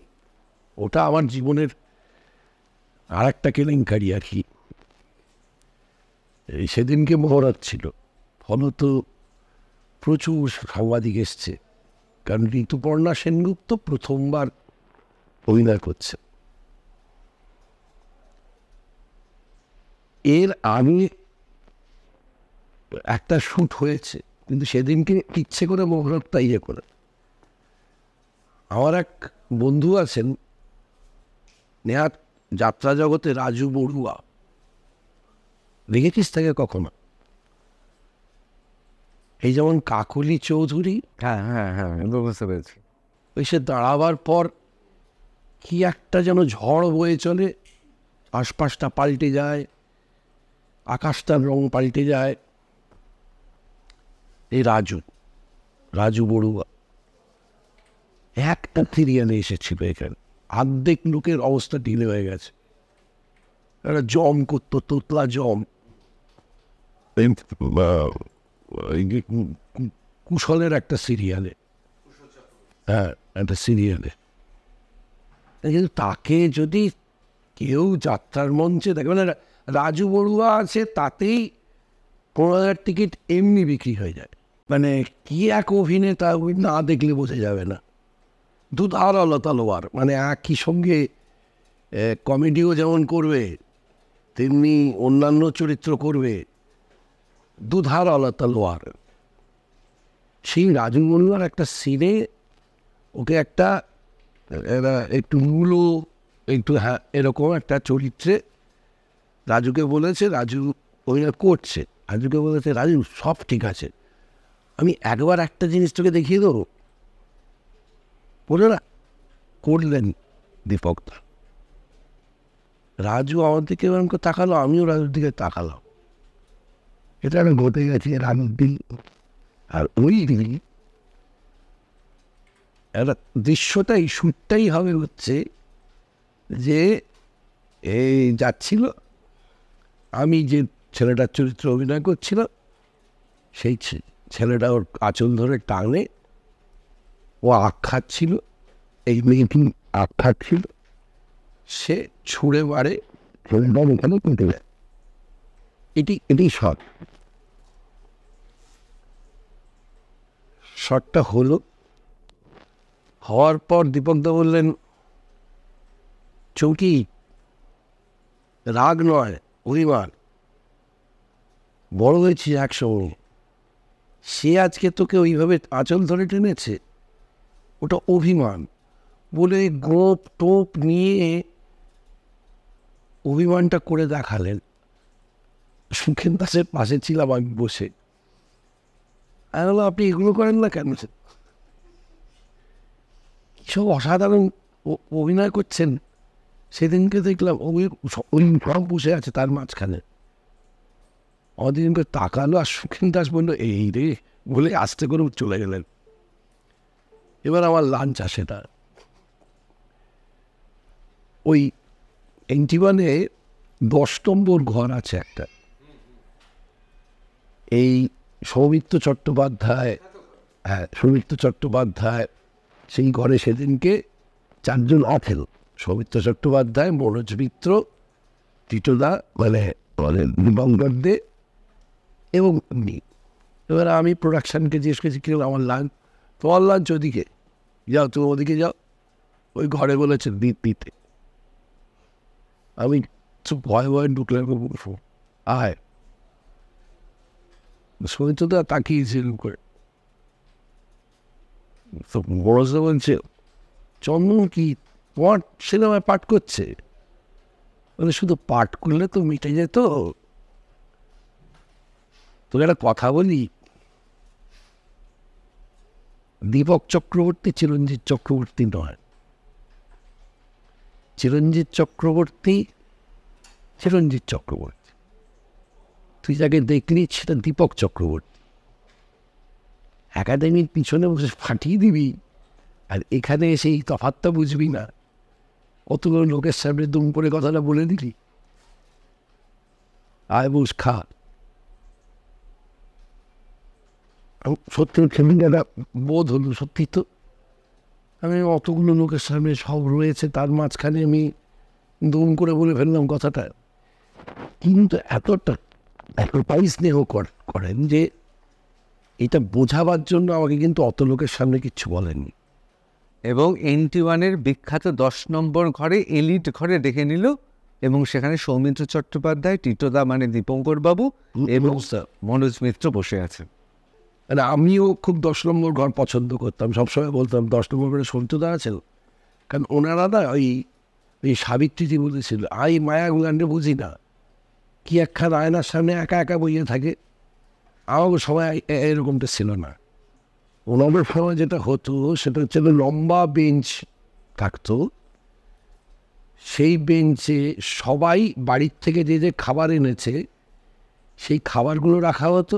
ওটা আমার জীবনের আর একটা কেলেঙ্কারি আর কি। সেদিনকে মহরত ছিল, ফলত প্রচুর সাংবাদিক এসছে, কারণ ঋতুপর্ণা সেনগুপ্ত প্রথমবার অভিনয় করছে। এর আগে একটা শ্যুট হয়েছে, কিন্তু সেদিনকে ইচ্ছে করে মহরতটা ইয়ে করে। আমার এক বন্ধু আছেন নেহাত যাত্রা জগতে, রাজু বড়ুয়া, দেখেছিস তাকে কখনো? এই যেমন কাকলি চৌধুরী, হ্যাঁ হ্যাঁ হ্যাঁ, বুঝতে পেরেছি। ওই সে দাঁড়াবার পর কি একটা যেন ঝড় বয়ে চলে, আশপাশটা পাল্টে যায়, আকাশটার রং পাল্টে যায়। এই রাজু বড়ুয়া একটা সিরিয়ালে এসেছিল এখানে, অর্ধেক লোকের অবস্থা ঢিলে হয়ে গেছে। একটা জম করতো, তোতলা জম, কুশলের একটা সিরিয়ালে, হ্যাঁ একটা সিরিয়ালে। কিন্তু তাকে যদি কেউ যাত্রার মঞ্চে দেখে, মানে রাজু বড়ুয়া আছে তাতেই 15,000 টিকিট এমনি বিক্রি হয়ে যায়। মানে কি এক অভিনেতা, ওই না দেখলে বোঝা যাবে না। দুধার তলোয়ার, মানে একই সঙ্গে কমেডিও যেমন করবে তেমনি অন্যান্য চরিত্র করবে, দুধার তলোয়ার। সেই রাজু বড়ুয়ার একটা সিনে ওকে একটা একটু মূলো, একটু হ্যাঁ এরকম একটা চরিত্রে রাজুকে বলেছে, রাজু অভিনয় করছে, রাজুকে বলেছে রাজু সব ঠিক আছে, আমি একবার একটা জিনিস তোকে দেখিয়ে দেবো, বলে না করলেন দীপকদা। রাজু আমার দিকে এরকম করে তাকালো, আমিও রাজুর দিকে তাকালাম। এটা একটা ঘটে গেছে রানুর দিন। আর ওই দিন একটা দৃশ্যটাই, শ্যুটটাই হবে হচ্ছে যে এই যাচ্ছিল, আমি যে ছেলেটার চরিত্র অভিনয় করছিলাম, সেই ছেলেটা ওর আঁচল ধরে টানে, ও আখ খাচ্ছিল, এই মেয়েটি আখ খাচ্ছিল, সে ছুঁড়ে মারে, ছেলেটার এখানে কেটে যায়। এটি শটটা হলো। হওয়ার পর দীপকদা বললেন, চৌকি রাগ নয় অভিমান, বড় হয়েছি একসঙ্গে, সে আজকে তোকে ওইভাবে আঁচল ধরে টেনেছে, ওটা অভিমান বলে গোপ টোপ নিয়ে অভিমানটা করে দেখালেন। সুখেন দাসের পাশে ছিলাম আমি বসে, আমি বললাম আপনি এগুলো করেন না কেন? সব অসাধারণ অভিনয় করছেন। সেদিনকে দেখলাম ওই বসে আছে তার মাঝখানে, অদিনকে তাকালো, আর সুখেন দাস বললো এই রে বলে আস্তে করে চলে গেলেন। এবার আমার লাঞ্চ আসে না। ওই 81-এ 10 নম্বর ঘর আছে একটা, এই সৌমিত্র চট্টোপাধ্যায়, হ্যাঁ সৌমিত্র চট্টোপাধ্যায় সেই ঘরে সেদিনকে 4 জন আছেন, সৌমিত্র চট্টোপাধ্যায়, মনোজ মিত্র, টিটোদা মানে দিবঙ্কর দে এবং উনি। এবার আমি প্রোডাকশানকে জিজ্ঞেস করছি কি আমার লাঞ্চ, তোমার লাঞ্চ ওদিকে যাও, তুমি ওদিকে যাও, ওই ঘরে বলেছে দিতে। আমি ভয়ে ভয়ে ঢুকলাম, আয়। সৌমিত্রদা তাকিয়েছিল করে, তো বড়সা বলছে চন্দন কি তোমার সিনেমায় পাঠ করছে? মানে শুধু পাঠ করলে তো মিটে যেত, তোকে একটা কথা বলি, দীপক চক্রবর্তী চিরঞ্জিত চক্রবর্তী নয়, চিরঞ্জিত চক্রবর্তী তুই যাকে দেখলি সেটা দীপক চক্রবর্তী। একাডেমির পিছনে বসে ফাটিয়ে দিবি, আর এখানে এসে এই তফাৎটা বুঝবি না, কতগুলো লোকের সামনে দুম করে কথাটা বলে দিলি, আয় বস খা। সত্যি সেদিনটা বোধ হলো, সত্যি তো আমি অতগুলো লোকের সামনে সব রয়েছে, তার মাঝখানে আমি দুম করে বলে ফেললাম কথাটা। কিন্তু এতটাই স্নেহ করেন যে এটা বোঝাবার জন্য আমাকে কিন্তু অত লোকের সামনে কিচ্ছু বলেননি। এবং 81-এর বিখ্যাত 10 নম্বর ঘরে, এলিট ঘরে ডেকে নিল, এবং সেখানে সৌমিত্র চট্টোপাধ্যায়, টিটোদা মানে দীপঙ্কর বাবু এবং মনোজ মিত্র বসে আছেন। মানে আমিও খুব 10 নম্বর ঘর পছন্দ করতাম, সবসময় বলতাম 10 নম্বর ঘরে সৌমিত্রদা আছেন, কারণ ওনারা না ওই সাবিত্রীজি বলেছিল, মায়াগুলান্ডে বুঝি না, কি একখান আয়নার সামনে একা একা বইয়ে থাকে, আমার সময় এরকমটা ছিল না। ওনাদের সময় যেটা হতো সেটা হচ্ছে লম্বা বেঞ্চ থাকতো, সেই বেঞ্চে সবাই বাড়ির থেকে যে যে খাবার এনেছে সেই খাবারগুলো রাখা হতো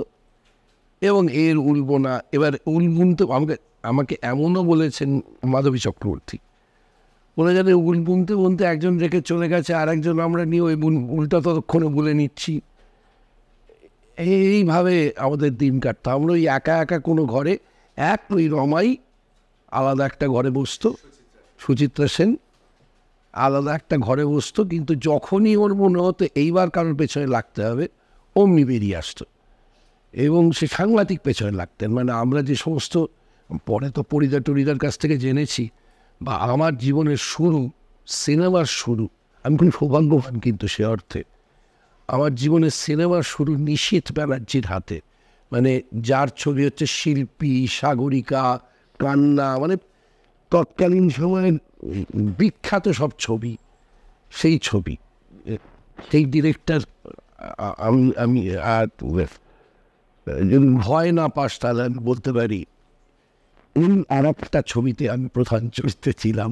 এবং এর উলবো না। এবার উল বুনতে আমাকে এমনও বলেছেন মাধবী চক্রবর্তী, বলে জানে উল বুনতে বুনতে একজন রেখে চলে গেছে, আর একজন আমরা নিয়ে ওই উলটা ততক্ষণে বলে নিচ্ছি। এইভাবে আমাদের দিন কাটতো। আমরা ওই একা একা কোনো ঘরে ওই রমাই আলাদা একটা ঘরে বসতো, সুচিত্রা সেন আলাদা একটা ঘরে বসতো, কিন্তু যখনই ওর মনে হতো এইবার কারোর পেছনে লাগতে হবে অমনি বেরিয়ে আসতো এবং সে সাংঘাতিক পেছনে লাগতেন। মানে আমরা যে সমস্ত পরে তো পরিদার কাছ থেকে জেনেছি, বা আমার জীবনের শুরু, সিনেমার শুরু, আমি খুব সৌভাগ্যবান কিন্তু সে অর্থে, আমার জীবনের সিনেমার শুরু নিশীথ ব্যানার্জির হাতে। মানে যার ছবি হচ্ছে শিল্পী, সাগরিকা, কান্না, মানে তৎকালীন সময়ের বিখ্যাত সব ছবি, সেই ছবি, সেই ডিরেক্টর আমি আর যদি ভয় না পাস তাহলে আমি বলতে পারি আর একটা ছবিতে আমি প্রধান চরিত্রে ছিলাম,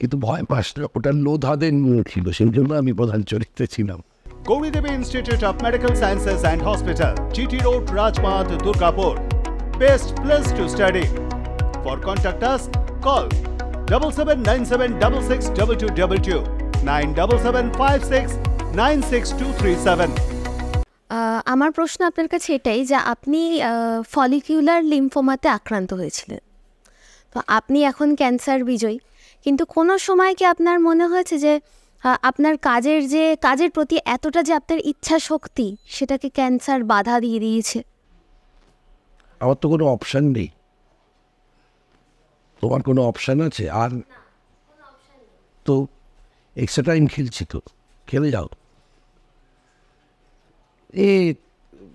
কিন্তু ভয় পাস না, ওটা লোধাদের নিয়ে ছিল, সেই জন্য আমি প্রধান চরিত্রে ছিলাম। Gauri Devi Institute of Medical Sciences and Hospital, GT Road, Rajpath, Durgapur. Best place to study. For contact us, call 7797662222, 9775696237. আমার প্রশ্ন আপনার কাছে এটাই যে আপনি ফলিকিউলার লিম্ফোমাতে আক্রান্ত হয়েছিলেন, তো আপনি এখন ক্যান্সার বিজয়ী, কিন্তু কোনো সময় কি আপনার মনে হয়েছে যে আপনার কাজের প্রতি এতটা যে আপনার ইচ্ছা শক্তি সেটাকে ক্যান্সার বাধা দিয়ে দিয়েছে? আমার তো কোনো অপশান নেই। তোমার কোনো অপশান আছে? আর তো এক্সট্রা টাইম খেলছি, তো খেলে যাও।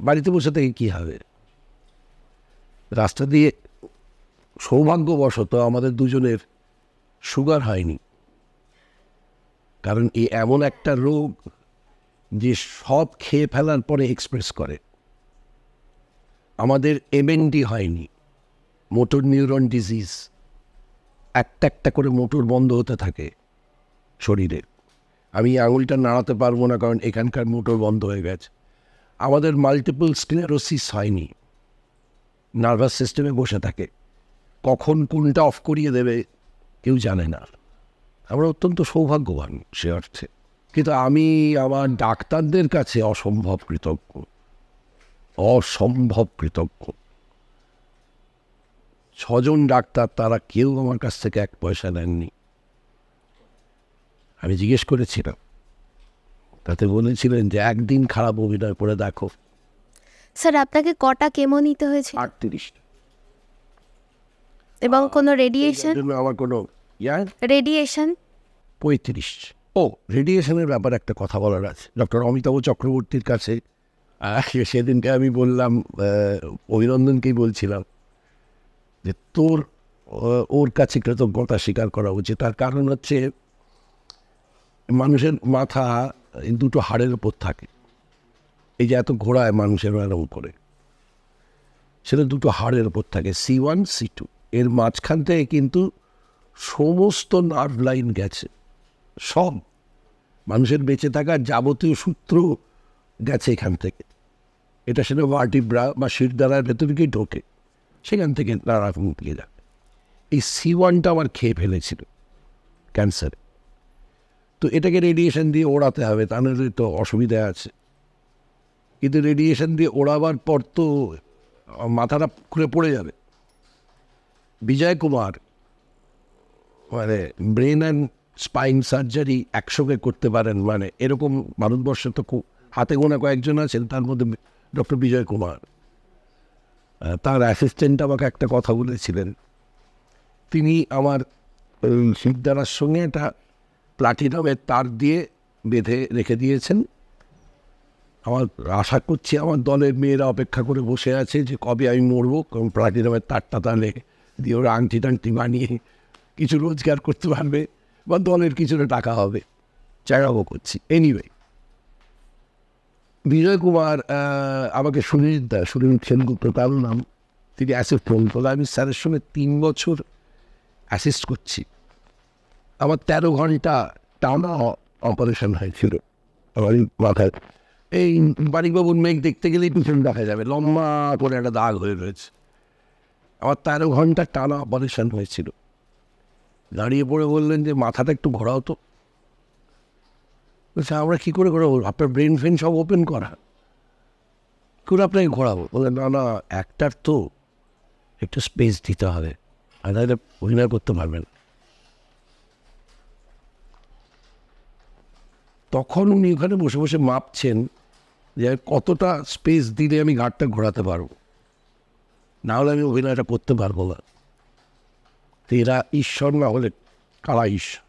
বাড়িতে বসে থেকে কী হবে? রাস্তা দিয়ে সৌভাগ্যবশত আমাদের দুজনের সুগার হয়নি, কারণ এমন একটা রোগ যে সব খেয়ে ফেলার পরে এক্সপ্রেস করে। আমাদের এমএনডি হয়নি, মোটর নিউরন ডিজিজ, একটা করে মোটর বন্ধ হতে থাকে শরীরে। আমি আঙুলটা নাড়াতে পারবো না কারণ এখানকার মোটর বন্ধ হয়ে গেছে। আমাদের মাল্টিপল স্ক্লেরোসিস হয়নি, নার্ভাস সিস্টেমে বসে থাকে, কখন কোনটা অফ করিয়ে দেবে কেউ জানে না। আমরা অত্যন্ত সৌভাগ্যবান সে অর্থে, কিন্তু আমি আমার ডাক্তারদের কাছে অসম্ভব কৃতজ্ঞ। 6 জন ডাক্তার, তারা কেউ আমার কাছ থেকে 1 পয়সা নেননি। আমি জিজ্ঞেস করেছিলাম, তাতে বলেছিলেন যে একদিন খারাপ অভিনয় করে দেখো। স্যার আপনাকে কটা কেমো নিতে হয়েছে? 38টা। এবং কোনো রেডিয়েশন? আমার কোনো রেডিয়েশন 35। রেডিয়েশনের ব্যাপারে একটা কথা বলার আছে। ডক্টর অমিতাভ চক্রবর্তীর কাছে সেদিনকে আমি বললাম, অভিনন্দনকেই বলছিলাম যে ওর কাছে কৃতজ্ঞতা স্বীকার করা উচিত। তার কারণ হচ্ছে মানুষের মাথা 2টো হাড়ের ওপর থাকে, এই যে এত ঘোড়ায় মানুষের উপরে, সেটা 2টো হাড়ের ওপর থাকে, C1 C2। এর মাঝখান থেকে কিন্তু সমস্ত নার্ভ লাইন গেছে, সব মানুষের বেঁচে থাকার যাবতীয় সূত্র গেছে এখান থেকে। এটা সেটা ভার্টিব্রা বা শিরদাঁড়ার ভেতর দিকেই ঢোকে, সেখান থেকে নাড়া দিয়ে যাবে। এই C1টা আমার খেয়ে ফেলেছিল ক্যান্সারে, তো এটাকে রেডিয়েশন দিয়ে ওড়াতে হবে, তা নাহলে তো অসুবিধা আছে। কিন্তু রেডিয়েশন দিয়ে ওড়াবার পর তো মাথাটা খুলে পড়ে যাবে। বিজয় কুমার মানে ব্রেন অ্যান্ড স্পাইন সার্জারি একসঙ্গে করতে পারেন, মানে এরকম ভারতবর্ষে তো খুব হাতে গোনা কয়েকজন আছেন, তার মধ্যে ডক্টর বিজয় কুমার। তার অ্যাসিস্ট্যান্ট আমাকে একটা কথা বলেছিলেন, তিনি আমার শিরদাঁড়ার সঙ্গে একটা প্লাটিনামের তার দিয়ে বেঁধে রেখে দিয়েছেন। আমার আশা করছি আমার দলের মেয়েরা অপেক্ষা করে বসে আছে যে কবে আমি মরবো, কারণ প্লাটিনামের তারটা তাহলে দিয়ে ওরা আংটি টাংটি বানিয়ে কিছু রোজগার করতে পারবে বা দলের কিছুটা টাকা হবে, চাইরাও করছি। এনিওয়ে, বিজয় কুমার আমাকে সুনীল সেনগুপ্ত তার নাম, তিনি অ্যাসিস্ট্যান্ট। তবে আমি স্যারের সঙ্গে 3 বছর অ্যাসিস্ট করছি। আমার 13 ঘন্টা টানা অপারেশন হয়েছিল আমার মাথায়। এই বারিকবাবুর মেঘ দেখতে গেলেই পিছনে দেখা যাবে, লম্বা করে একটা দাগ হয়ে রয়েছে। আমার 13 ঘন্টা টানা অপারেশন হয়েছিল। দাঁড়িয়ে পড়ে বললেন যে মাথাটা একটু ঘোরাও তো। বলছে আমরা কী করে ঘোরাবো, আপনার ব্রেন ফ্রেন সব ওপেন করা, করে আপনাকে ঘোরাবো? বলে না না, একটার তো একটু স্পেস দিতে হবে, আর তাহলে অভিনয় করতে পারবেন। তখন উনি ওখানে বসে বসে মাপছেন যে কতটা স্পেস দিলে আমি ঘাটটা ঘোরাতে পারবো, না হলে আমি অভিনয়টা করতে পারবো না। তো এরা ঈশ্বর না হলে কারা ঈশ্বর?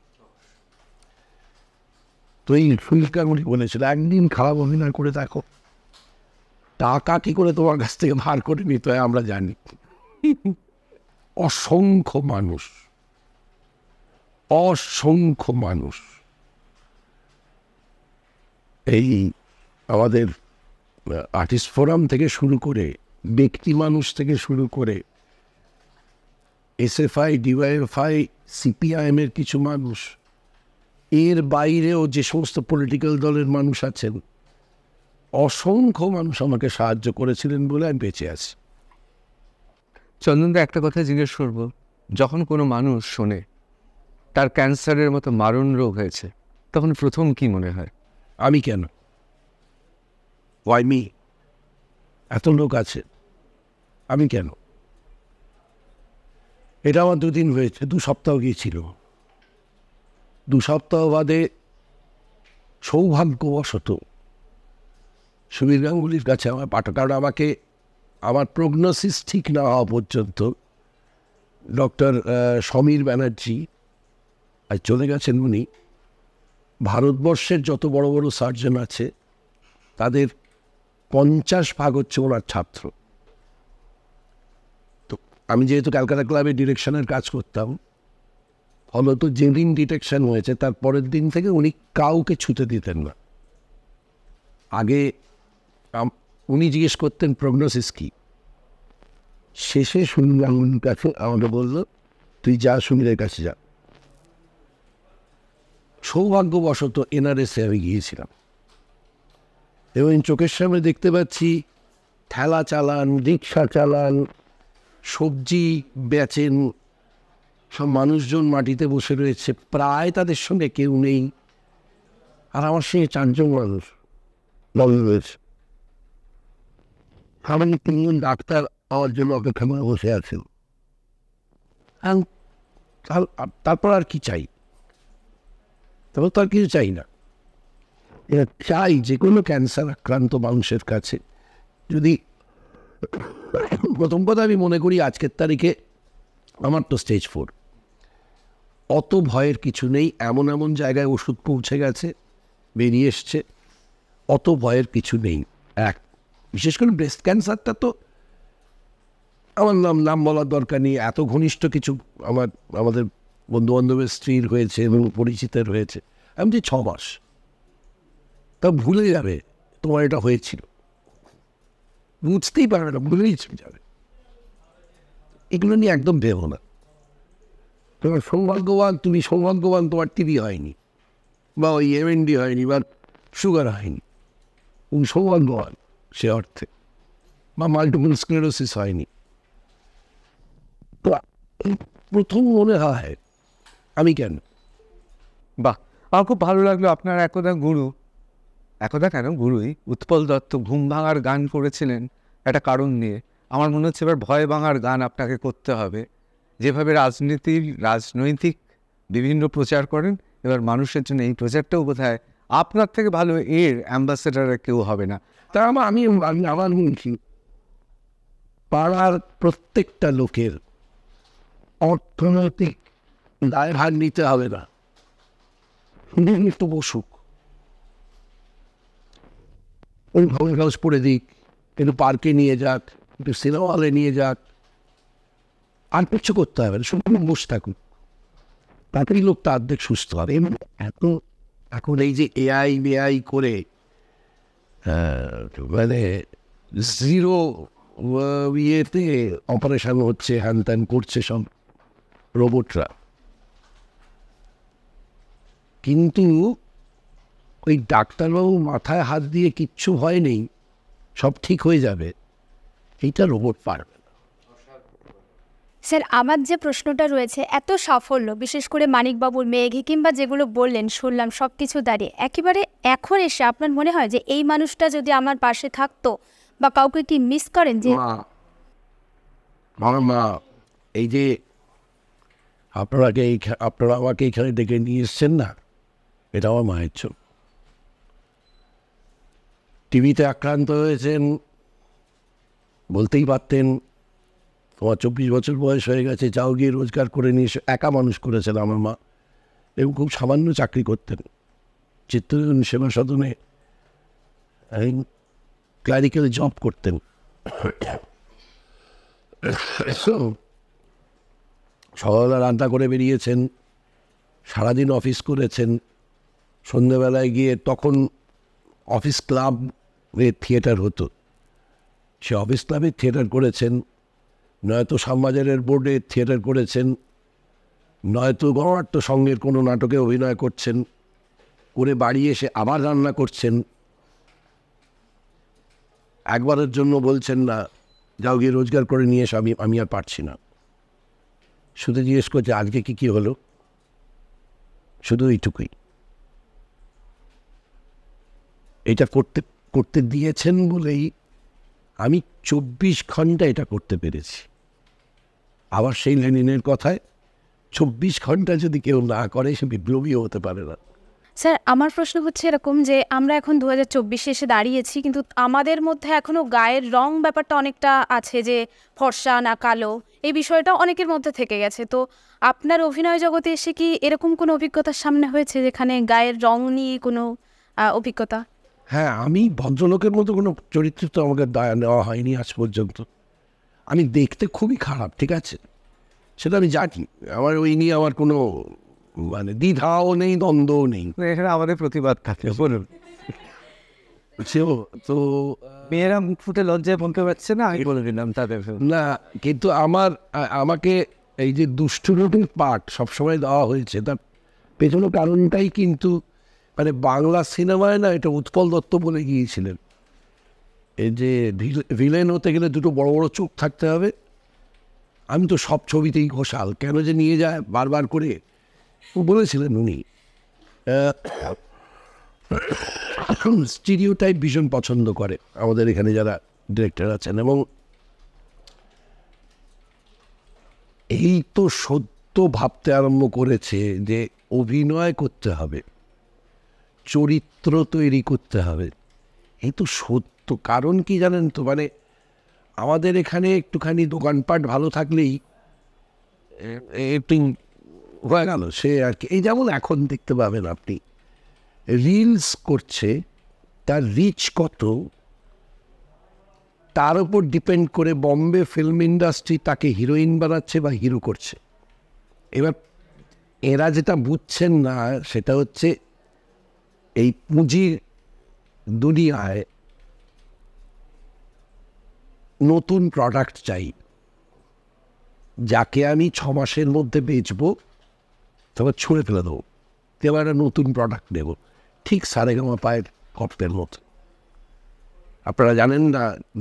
তো এই সুলকাগুলি বলেছিল একদিন খারাপ অভিনয় করে দেখো, টাকা কী করে তোমার কাছ থেকে ধার করে নিতে হয় আমরা জানি। অসংখ্য মানুষ এই আমাদের আর্টিস্ট ফোরাম থেকে শুরু করে, ব্যক্তি মানুষ থেকে শুরু করে, এসএফআই, ডিওয়াইএফআই, সিপিআইএমের কিছু মানুষ, এর বাইরেও যে সমস্ত পলিটিক্যাল দলের মানুষ আছেন, অসংখ্য মানুষ আমাকে সাহায্য করেছিলেন বলে আমি বেঁচে আছি। চন্দনদা, একটা কথা জিজ্ঞেস করবো, যখন কোনো মানুষ শোনে তার ক্যান্সারের মতো মারণ রোগ হয়েছে, তখন প্রথম কি মনে হয়? আমি কেন? Y me? এত লোক আছে, আমি কেন? এটা আমার 2 দিন হয়েছে, 2 সপ্তাহ গিয়েছিল। 2 সপ্তাহ বাদে সৌভাগ্যবশত সুবীর গাঙ্গুলির কাছে আমার পাঠক, কারণ আমাকে আমার প্রগনোসিস ঠিক না হওয়া পর্যন্ত ডক্টর সমীর ব্যানার্জি আজ চলে গেছেন। উনি ভারতবর্ষের যত বড় বড় সার্জন আছে তাদের 50% হচ্ছে ওনার ছাত্র। তো আমি যেহেতু ক্যালকাটা ক্লাবের ডিরেকশনের কাজ করতাম, ফলত যেদিন ডিটেকশন হয়েছে তার পরের দিন থেকে উনি কাউকে ছুতে দিতেন না। আগে উনি জিজ্ঞেস করতেন প্রগনোসিস কি। শেষে সুনীল গাঙ্গুলির কাছে আমাকে বললো, তুই যা, সুনীলের কাছে যা। সৌভাগ্যবশত এনআরএসে আমি গিয়েছিলাম এবং চোখের সামনে দেখতে পাচ্ছি ঠেলা চালান, রিক্সা চালান, সবজি বেচেন, সব মানুষজন মাটিতে বসে রয়েছে, প্রায় তাদের সঙ্গে কেউ নেই। আর আমার সঙ্গে 4 জন মানুষ রয়েছে। আমার 3 জন ডাক্তার আমার জন্য অপেক্ষা করে বসে আছেন। তারপর আর কি চাই? তারপর তো আর কিছু চাই না। এটা চাই যে কোনো ক্যান্সার আক্রান্ত মানুষের কাছে, যদি প্রথম কথা আমি মনে করি আজকের তারিখে আমার তো স্টেজ 4, অত ভয়ের কিছু নেই। এমন এমন জায়গায় ওষুধ পৌঁছে গেছে, বেরিয়ে এসছে, অত ভয়ের কিছু নেই। বিশেষ করে ব্রেস্ট ক্যান্সারটা তো আমার নাম বলার দরকার নেই, এত ঘনিষ্ঠ কিছু আমাদের বন্ধুবান্ধবের স্ত্রীর হয়েছে এবং পরিচিতের হয়েছে। আমি যে 6 মাস, তা ভুলে যাবে তোমার এটা হয়েছিল, বুঝতেই পারবে না, ভুলেই যাবে। এগুলো নিয়ে একদম ভেবো না। তোমার সৌভাগ্যবান, তুমি সৌভাগ্যবান, তোমার টিবি হয়নি বা ওই এমএনডি হয়নি বা সুগার হয়নি, তুমি সৌভাগ্যবান সে অর্থে, বা মাল্টিপল স্ক্লেরোসিস হয়নি। তো প্রথম মনে হয় আমি কেন? বাহ, আমার খুব ভালো লাগলো। আপনার একদা গুরুই উৎপল দত্ত ঘুম ভাঙার গান করেছিলেন একটা কারণ নিয়ে। আমার মনে হচ্ছে এবার ভয় ভাঙার গান আপনাকে করতে হবে। যেভাবে রাজনৈতিক বিভিন্ন প্রচার করেন, এবার মানুষের জন্য এই প্রচারটাও বোধহয় আপনার থেকে ভালো এর অ্যাম্বাসেডার কেউ হবে না। তা আমি আমার বলছি, পাড়ার প্রত্যেকটা লোকের অর্থনৈতিক দায়ভার নিতে হবে না, একটু বসুক, ওই ভবন হাউস পড়ে দিক, একটু পার্কে নিয়ে যাক, একটু সিনেমা হলে নিয়ে যাক, আর কিছু করতে হবে না, শুধু বসে থাকুন, তাড়াতাড়ি লোকটা অর্ধেক সুস্থ হবে। এবং এখন এই যে এআই করে মানে জিরো ইয়েতে অপারেশন হচ্ছে, হ্যান ত্যান করছে সব রোবটরা, কিন্তু ওই ডাক্তারবাবু মাথায় হাত দিয়ে কিচ্ছু ভয় নেই, সব ঠিক হয়ে যাবে, এইটা রোবট পারবে না। স্যার, আমার যে প্রশ্নটা রয়েছে, এত সাফল্য বিশেষ করে মানিকবাবুর মেঘে কিংবা যেগুলো বললেন শুনলাম সব কিছু দাঁড়িয়ে একেবারে এখন এসে আপনার মনে হয় যে এই মানুষটা যদি আমার পাশে থাকতো বা কাউকে কি মিস করেন? যে আমার মা, এই যে আপনারা আমাকে এখানে ডেকে নিয়ে এসছেন না, এটা আমার মায়ের জন্য। টিভিতে আক্রান্ত হয়েছেন, বলতেই পারতেন তোমার 24 বছর বয়স হয়ে গেছে, যাও গিয়ে রোজগার করে নিয়ে এসে। একা মানুষ করেছেন আমার মা, এবং খুব সামান্য চাকরি করতেন চিত্তরঞ্জন সেবা সদনে, ক্লারিক্যাল জব করতেন। সকালবেলা রান্না করে বেরিয়েছেন, সারাদিন অফিস করেছেন, সন্ধ্যেবেলায় গিয়ে, তখন অফিস ক্লাবে থিয়েটার হতো, সে অফিস ক্লাবে থিয়েটার করেছেন, নয়তো শ্যামবাজারের বোর্ডে থিয়েটার করেছেন, নয়তো গণনাট্য সঙ্গের কোনো নাটকে অভিনয় করছেন, করে বাড়ি এসে আবার রান্না করছেন। একবারের জন্য বলছেন না যাও গিয়ে রোজগার করে নিয়ে এসে আমি আর পারছি না। শুধু জিজ্ঞেস করছে আজকে কি হলো, শুধু এইটুকুই। এটা করতে দিয়েছেন বলেই আমি 24 ঘন্টা এটা করতে পেরেছি। আবার সেই লেনিনের কথায় 24 ঘন্টা যদি কেউ না করে সে বিপ্লবীও হতে পারে না। স্যার, আমার প্রশ্ন হচ্ছে এরকম যে আমরা এখন 2024-এ এসে দাঁড়িয়েছি, কিন্তু আমাদের মধ্যে এখনও গায়ের রং ব্যাপারটা অনেকটা আছে, যে ফর্সা না কালো, এই বিষয়টা অনেকের মধ্যে থেকে গেছে। তো আপনার অভিনয় জগতে এসে কি এরকম কোনো অভিজ্ঞতার সামনে হয়েছে যেখানে গায়ের রং নিয়ে কোনো অভিজ্ঞতা? হ্যাঁ, আমি ভদ্রলোকের মতো কোনো চরিত্র তো আমাকে নেওয়া হয়নি আজ পর্যন্ত। আমি দেখতে খুবই খারাপ, ঠিক আছে, সেটা আমি জানি, আমার ওই নিয়ে আমার কোনো মানে দ্বিধাও নেই, দ্বন্দ্বও নেই। এখানে আমাদের প্রতিবাদ থাকে, বলুন। তো মেয়েরা মুখ ফুটে লজ্জায় বলতে পারছে না, আমি বলে দিলাম তাদের না, কিন্তু আমাকে এই যে দুষ্টুরটির পাঠ সবসময় দেওয়া হয়েছে, তার পেছনে কারণটাই কিন্তু মানে বাংলা সিনেমায় না, এটা উৎপল দত্ত বলে গিয়েছিলেন, এই যে ভিলেন হতে গেলে দুটো বড় বড় চোখ থাকতে হবে। আমি তো সব ছবিতেই ঘোষাল, কেন যে নিয়ে যায় বারবার করে বলেছিলেন উনি। স্টিরিওটাইপ ভীষণ পছন্দ করে আমাদের এখানে যারা ডিরেক্টর আছেন, এবং এই তো সত্য ভাবতে আরম্ভ করেছে যে অভিনয় করতে হবে, চরিত্র তৈরি করতে হবে। এই তো সত্য। কারণ কি জানেন তো, মানে আমাদের এখানে একটুখানি দোকানপাট ভালো থাকলেই একটু হয়ে গেল সে আর কি। এই যেমন এখন দেখতে পাবেন আপনি রিলস করছে, তার রিচ কত তার উপর ডিপেন্ড করে বম্বে ফিল্ম ইন্ডাস্ট্রি তাকে হিরোইন বানাচ্ছে বা হিরো করছে। এবার এরা যেটা বুঝছেন না সেটা হচ্ছে এই পুঁজির দুনিয়ায় নতুন প্রোডাক্ট চাই, যাকে আমি 6 মাসের মধ্যে বেচবো, তারপর ছুঁড়ে ফেলে দেবো, এবার একটা নতুন প্রোডাক্ট নেব। ঠিক সারেগামা পায়ের কপ্টের মতো। আপনারা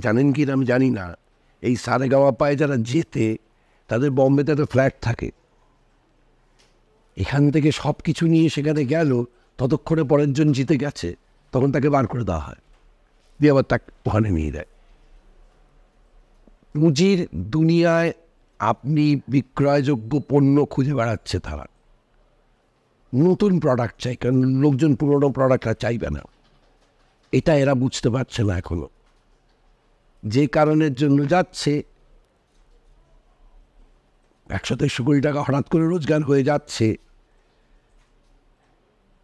জানেন কি না আমি জানি না, এই সারেগামা পায়ে যারা যেতে তাদের বম্বেতে একটা ফ্ল্যাট থাকে, এখান থেকে সব কিছু নিয়ে সেখানে গেল, ততক্ষণে পরের জন জিতে গেছে, তখন তাকে বার করে দেওয়া হয়, দিয়ে আবার তাকে ওখানে নিয়ে দেয়। পুঁজির দুনিয়ায় আপনি বিক্রয়যোগ্য পণ্য খুঁজে বেড়াচ্ছে তারা, নতুন প্রোডাক্ট চাই, কারণ লোকজন পুরোনো প্রোডাক্ট আর চাইবে না। এটা এরা বুঝতে পারছে না এখনো, যে কারণের জন্য যাচ্ছে 100-150 কোটি টাকা হঠাৎ করে রোজগার হয়ে যাচ্ছে।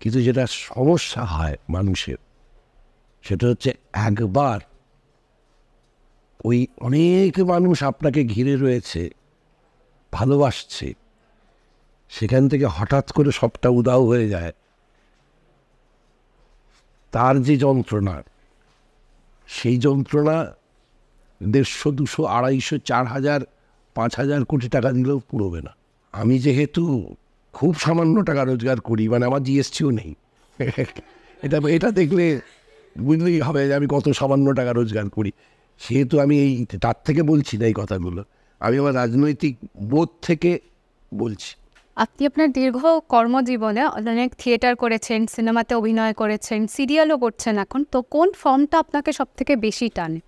কিন্তু যেটা সমস্যা হয় মানুষের, সেটা হচ্ছে একবার ওই অনেক মানুষ আপনাকে ঘিরে রয়েছে, ভালোবাসছে, সেখান থেকে হঠাৎ করে সবটা উধাও হয়ে যায়, তার যে যন্ত্রণা সেই যন্ত্রণা 150, 200, 250, 4000, 5000 কোটি টাকা দিলেও পুরোবে না। আমি যেহেতু খুব সামান্য টাকা রোজগার করি, মানে আমার জিএসটিও নেই, এটা দেখলে বুঝলেই হবে যে আমি কত সামান্য টাকা রোজগার করি। সেহেতু আমি তার থেকে বলছি না এই কথাগুলো, আমি আমার রাজনৈতিক বোধ থেকে বলছি। আপনি আপনার দীর্ঘ কর্মজীবনে অনেক থিয়েটার করেছেন, সিনেমাতে অভিনয় করেছেন, সিরিয়ালও করছেন এখন, তো কোন ফর্মটা আপনাকে সবথেকে বেশি টানে?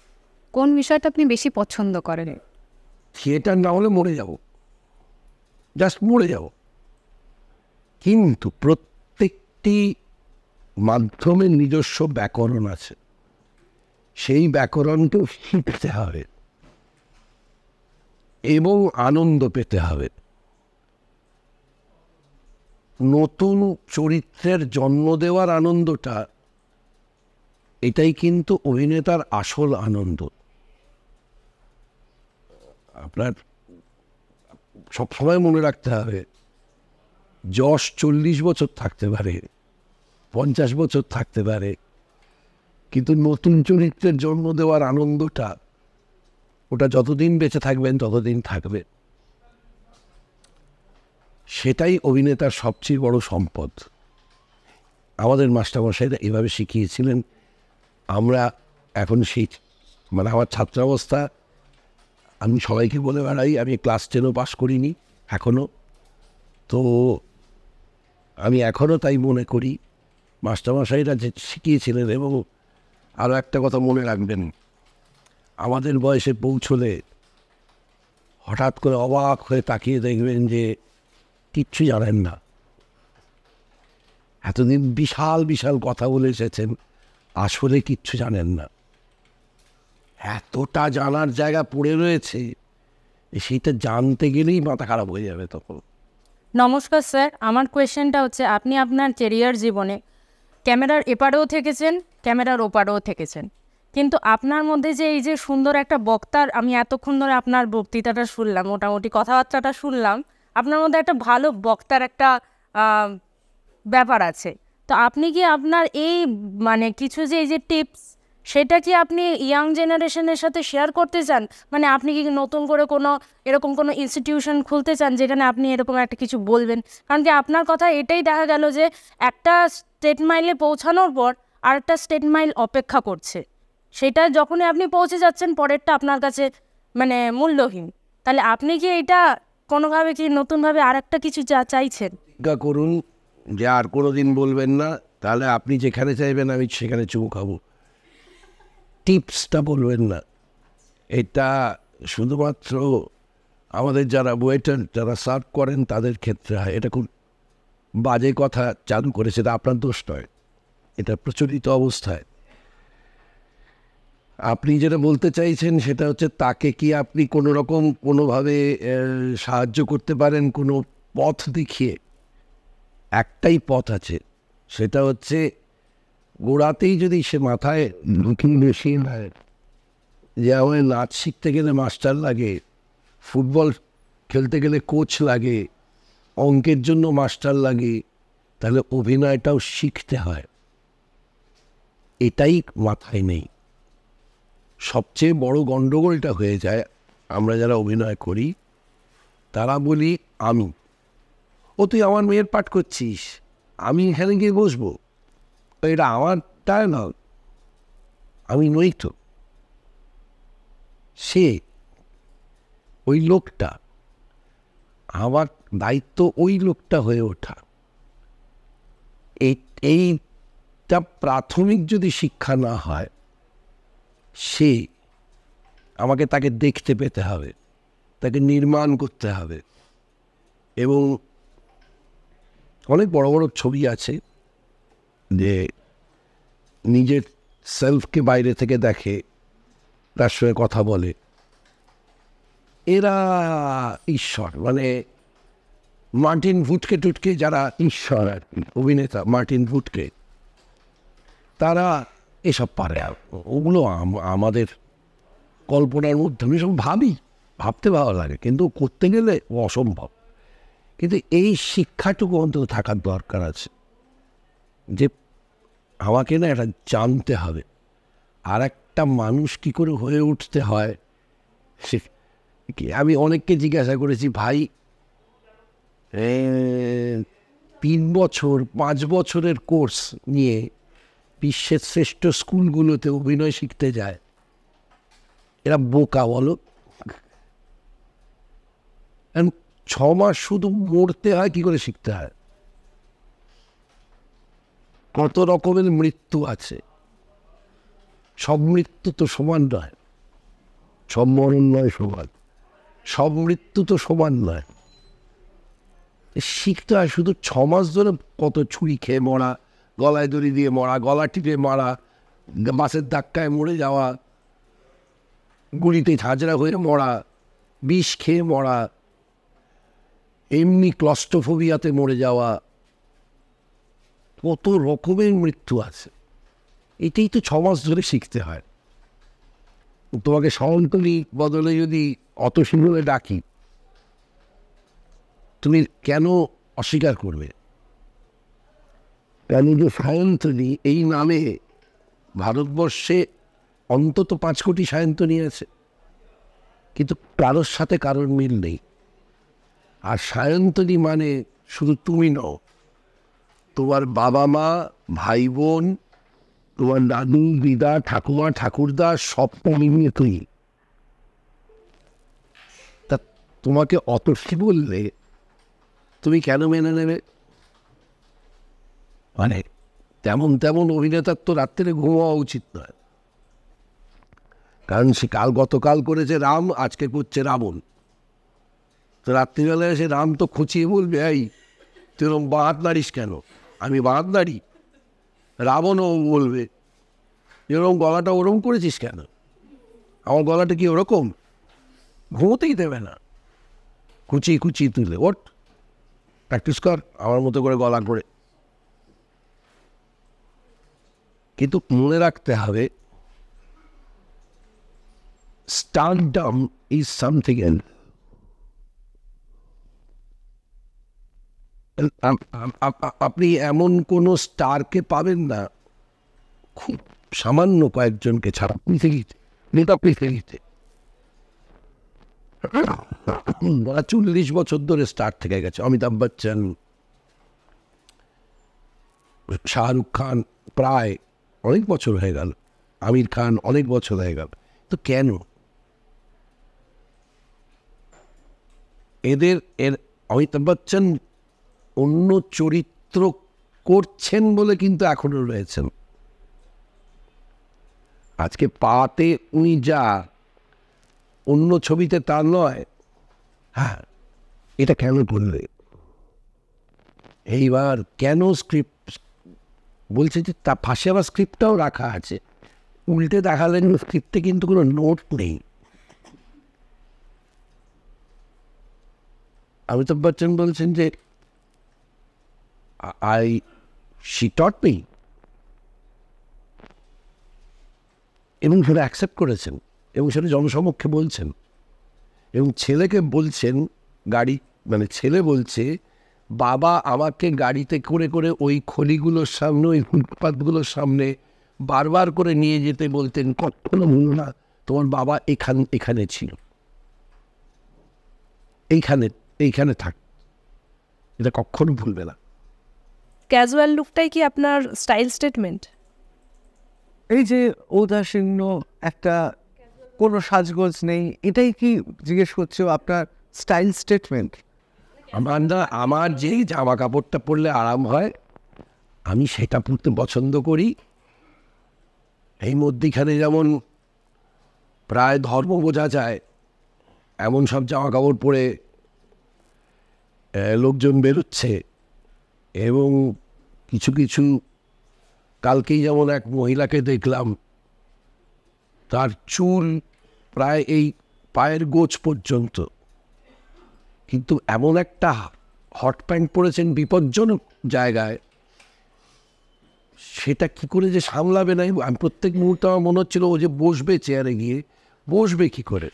কোন বিষয়টা আপনি বেশি পছন্দ করেন? থিয়েটার না হলে মরে যাব, জাস্ট মরে যাব। কিন্তু প্রত্যেকটি মাধ্যমের নিজস্ব ব্যাকরণ আছে, সেই ব্যাকরণকেও শিখতে হবে এবং আনন্দ পেতে হবে। নতুন চরিত্রের জন্ম দেওয়ার আনন্দটা, এটাই কিন্তু অভিনেতার আসল আনন্দ। আপনার সবসময় মনে রাখতে হবে, যশ 40 বছর থাকতে পারে, 50 বছর থাকতে পারে, কিন্তু নতুন চরিত্রের জন্ম দেওয়ার আনন্দটা, ওটা যতদিন বেঁচে থাকবেন ততদিন থাকবে। সেটাই অভিনেতার সবচেয়ে বড় সম্পদ। আমাদের মাস্টারমশাইরা এভাবে শিখিয়েছিলেন। আমরা এখন সেই, মানে আমার ছাত্রাবস্থা, আমি সবাইকে বলে বেড়াই আমি ক্লাস 10ও পাস করিনি এখনও, তো আমি এখনও তাই মনে করি মাস্টারমশাইরা যে শিখিয়েছিলেন। এবং আরও একটা কথা মনে রাখবেন, আমাদের বয়সে পৌঁছলে হঠাৎ করে অবাক হয়ে তাকিয়ে দেখবেন যে কিচ্ছু জানেন না। এতদিন বিশাল বিশাল কথা বলে এসেছেন, আসলে কিচ্ছু জানেন না। এতটা জানার জায়গা পড়ে রয়েছে, সেইটা জানতে গেলেই মাথা খারাপ হয়ে যাবে তখন। নমস্কার স্যার, আমার কোয়েশ্চেনটা হচ্ছে, আপনি আপনার কেরিয়ার জীবনে ক্যামেরার এপারেও থেকেছেন, ক্যামেরার ওপারেও থেকেছেন, কিন্তু আপনার মধ্যে যে এই যে সুন্দর একটা বক্তার, আমি এতক্ষণ ধরে আপনার বক্তৃতাটা শুনলাম, মোটামুটি কথাবার্তাটা শুনলাম, আপনার মধ্যে একটা ভালো বক্তার একটা ব্যাপার আছে। তো আপনি কি আপনার এই মানে কিছু যে এই যে টিপস, সেটা কি আপনি ইয়াং জেনারেশনের সাথে শেয়ার করতে চান? মানে আপনি কি নতুন করে কোনো এরকম কোনো ইনস্টিটিউশন খুলতে চান যেখানে আপনি এরকম একটা কিছু বলবেন? কারণ কি আপনার কথা এটাই দেখা গেল যে একটা স্টেট মাইলে পৌঁছানোর পর আরেকটা স্টেট মাইল অপেক্ষা করছে, সেটা যখনই আপনি পৌঁছে যাচ্ছেন পরেরটা আপনার কাছে মানে মূল্যহীন। তাহলে আপনি কি এটা কোনোভাবে কি নতুনভাবে আর একটা কিছু চাইছেন? প্রতিজ্ঞা করুন যে আর কোনো দিন বলবেন না, তাহলে আপনি যেখানে চাইবেন আমি সেখানে চুমু খাবো। টিপসটা বলবেন না, এটা শুধুমাত্র আমাদের যারা ওয়েটার, যারা সার্ভ করেন তাদের ক্ষেত্রে হয়। এটা খুব বাজে কথা চালু করেছে, এটা আপনার দোষ নয়, এটা প্রচলিত অবস্থায়। আপনি যেটা বলতে চাইছেন সেটা হচ্ছে, তাকে কি আপনি কোনো রকম কোনোভাবে সাহায্য করতে পারেন, কোনো পথ দেখিয়ে? একটাই পথ আছে, সেটা হচ্ছে গোড়াতেই যদি সে মাথায় ঢুকিয়ে বেশি নেয় যে আমার নাচ শিখতে গেলে মাস্টার লাগে, ফুটবল খেলতে গেলে কোচ লাগে, অঙ্কের জন্য মাস্টার লাগে, তাহলে অভিনয়টাও শিখতে হয়। এটাই মাথায় নেই। সবচেয়ে বড় গণ্ডগোলটা হয়ে যায়, আমরা যারা অভিনয় করি তারা বলি আমি, ও তুই আমার মেয়ের পাঠ করছিস, আমি এখানে গিয়ে বসবো, এটা আমার ডায়লগ, আমি নই তো। সে ওই লোকটা, আমার দায়িত্ব ওই লোকটা হয়ে ওঠা। এইটা প্রাথমিক যদি শিক্ষা না হয়, সে আমাকে তাকে দেখতে পেতে হবে, তাকে নির্মাণ করতে হবে। এবং অনেক বড় বড় ছবি আছে যে নিজের সেলফকে বাইরে থেকে দেখে, তার সঙ্গে কথা বলে, এরা ঈশ্বর। মানে মার্টিন ভুটকে টুটকে যারা ঈশ্বর আর কি, অভিনেতা মার্টিন ভুটকে, তারা এসব পারে। ওগুলো আমাদের কল্পনার মধ্যে, আমি সব ভাবতে ভালো লাগে, কিন্তু করতে গেলে অসম্ভব। কিন্তু এই শিক্ষাটুকু অন্তত থাকার দরকার আছে যে আমাকে না এটা জানতে হবে, আর একটা মানুষ কি করে হয়ে উঠতে হয় সে আমি অনেককে জিজ্ঞাসা করেছি, ভাই 3 বছর 5 বছরের কোর্স নিয়ে বিশ্বের শ্রেষ্ঠ স্কুলগুলোতে অভিনয় শিখতে যায়, এরা বোকা বলো? 6 মাস শুধু মরতে হয়, কি করে শিখতে হয়? কত রকমের মৃত্যু আছে, সব মৃত্যু তো সমান নয়, সব মরণ নয় সমান, সব মৃত্যু তো সমান নয়। শিখতে হয় শুধু 6 মাস ধরে কত ছুরি খেয়ে মরা, গলায় দড়ি দিয়ে মরা, গলা টিপে মারা, বাসের ধাক্কায় মরে যাওয়া, গুলিতে ঝাঁঝরা হয়ে মরা, বিষ খেয়ে মরা, এমনি ক্লস্ট্রোফোবিয়াতে মরে যাওয়া, কত রকমের মৃত্যু আছে। এটাই তো 6 মাস ধরে শিখতে হয়। তোমাকে সায়ন্তনী বদলে যদি অতসী বলে ডাকি, তুমি কেন অস্বীকার করবে? কেন যে সায়ন্তনী এই নামে ভারতবর্ষে অন্তত 5 কোটি সায়ন্তনী আছে, কিন্তু কারোর সাথে কারোর মিল নেই। আর সায়ন্তনী মানে শুধু তুমি নও, তোমার বাবা মা, ভাই বোন, তোমার দাদু দিদা, ঠাকুমা ঠাকুরদা সবটা মিলিয়ে তুই। তা তোমাকে অতসী বললে তুমি কেন মেনে নেবে? মানে তেমন অভিনেতার তো রাত্রে ঘুমাওয়া উচিত নয়, কারণ সে গতকাল করেছে রাম, আজকে করছে রাবণ। তো রাত্রিবেলায় এসে রাম তো খুঁচিয়ে বলবে, এই তুই ওরকম বাঁধ নাড়িস কেন? আমি বাঁধ নাড়ি। রাবণও বলবে, এরকম গলাটা ওরকম করেছিস কেন? আমার গলাটা কি ওরকম? ঘুমোতেই দেবে না, কুচিয়ে তুলে ওঠ, প্র্যাকটিস কর আমার মতো করে গলা করে। কিন্তু মনে রাখতে হবে, স্টারডম ইজ সামথিং এলস। আপনি এমন কোনো স্টারকে পাবেন না, খুব সামান্য কয়েকজনকে ছাড়া পৃথিবীতে, গোটা পৃথিবীতে 40 বছর ধরে স্টার থেকে গেছে। অমিতাভ বচ্চন, শাহরুখ খান প্রায় অনেক বছর হয়ে গেল, আমির খান অনেক বছর হয়ে গেল। তো কেন অমিতাভ বচ্চন অন্য চরিত্র করছেন বলে কিন্তু এখনো রয়েছেন। আজকে পাতে উনি যা, অন্য ছবিতে তা নয়। হ্যাঁ, এটা কেন করলে? এইবার কেন স্ক্রিপ্ট বলছে যে তা ফাঁসে আবার স্ক্রিপ্টটাও রাখা আছে, উল্টে দেখালেন স্ক্রিপ্টে কিন্তু কোনো নোট নেই। অমিতাভ বচ্চন বলছেন যে she taught me, এবং সেটা অ্যাকসেপ্ট করেছেন এবং সেটা জনসমক্ষে বলছেন। এবং ছেলেকে বলছেন, ছেলে বলছে, বাবা আমাকে গাড়িতে করে করে ওই খলিগুলোর সামনে, ওই ফুটপাথগুলোর সামনে বারবার করে নিয়ে যেতে বলতেন, কখনো ভুলো না তোমার বাবা এখানে ছিল, এইখানে থাক, এটা কখনো ভুলবে না। ক্যাজুয়াল লুকটাই কি আপনার স্টাইল স্টেটমেন্ট? এই যে ঔদাসীন্য, একটা কোনো সাজগোজ নেই, এটাই কি জিজ্ঞেস করছো আপনার স্টাইল স্টেটমেন্ট? আমার যেই জামা কাপড়টা পরলে আরাম হয় আমি সেটা পরতে পছন্দ করি। এই মধ্যিখানে যেমন প্রায় ধর্ম বোঝা যায় এমন সব জামা কাপড় পরে লোকজন বেরোচ্ছে। এবং কিছু কালকেই যেমন এক মহিলাকে দেখলাম, তার চুল প্রায় এই পায়ের গোছ পর্যন্ত, কিন্তু এমন একটা হট প্যান্ট পরেছেন বিপজ্জনক জায়গায়, সেটা কি করে যে সামলাবে না। আমি প্রত্যেক মুহূর্তে আমার মনে হচ্ছিল ও যে বসবে চেয়ারে গিয়ে, বসবে কি করে,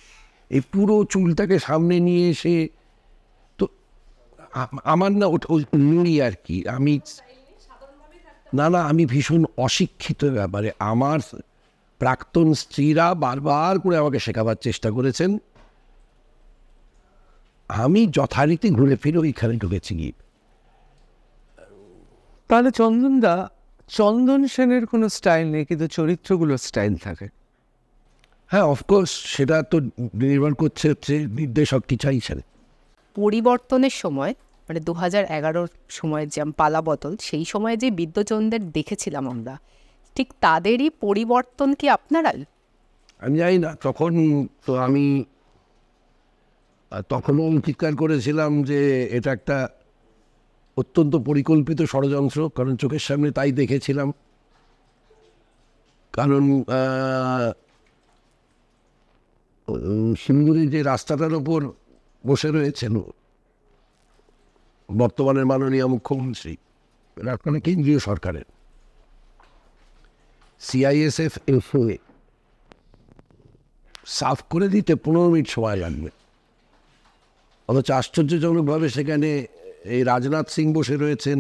এই পুরো চুলটাকে সামনে নিয়ে এসে। তো আমার না ওই আর কি, আমি ভীষণ অশিক্ষিত ব্যাপারে। আমার প্রাক্তন স্ত্রীরা বারবার করে আমাকে শেখাবার চেষ্টা করেছেন, আমি যথারীতি ঘুরে ফিরে ওইখানে ঢুকেছি গিয়ে। তাহলে চন্দনদা, চন্দন সেনের কোনো স্টাইল নেই, কিন্তু চরিত্রগুলোর স্টাইল থাকে। হ্যাঁ, অফকোর্স, সেটা তো নির্ভর করছে হচ্ছে নির্দেশক কি চাইছেন। পরিবর্তনের সময় মানে 2011 সময়ের যে পালা বদল, সেই সময়ে যে বিদ্যজনদের দেখেছিলাম আমরা, ঠিক তাদেরই পরিবর্তন কি আপনারা? আমি জানি না, তখন তো আমি তখনও চিৎকার করেছিলাম যে এটা একটা অত্যন্ত পরিকল্পিত ষড়যন্ত্র, কারণ চোখের সামনে তাই দেখেছিলাম। কারণ সিঙ্গুরে যে রাস্তাটার ওপর বসে রয়েছেন বর্তমানের মাননীয় মুখ্যমন্ত্রী, রাজধানী কেন্দ্রীয় সরকারের CISF এফওএ সাফ করে দিতে 15 মিনিট সময় লাগবে, অথচ আশ্চর্যজনকভাবে সেখানে এই রাজনাথ সিং বসে রয়েছেন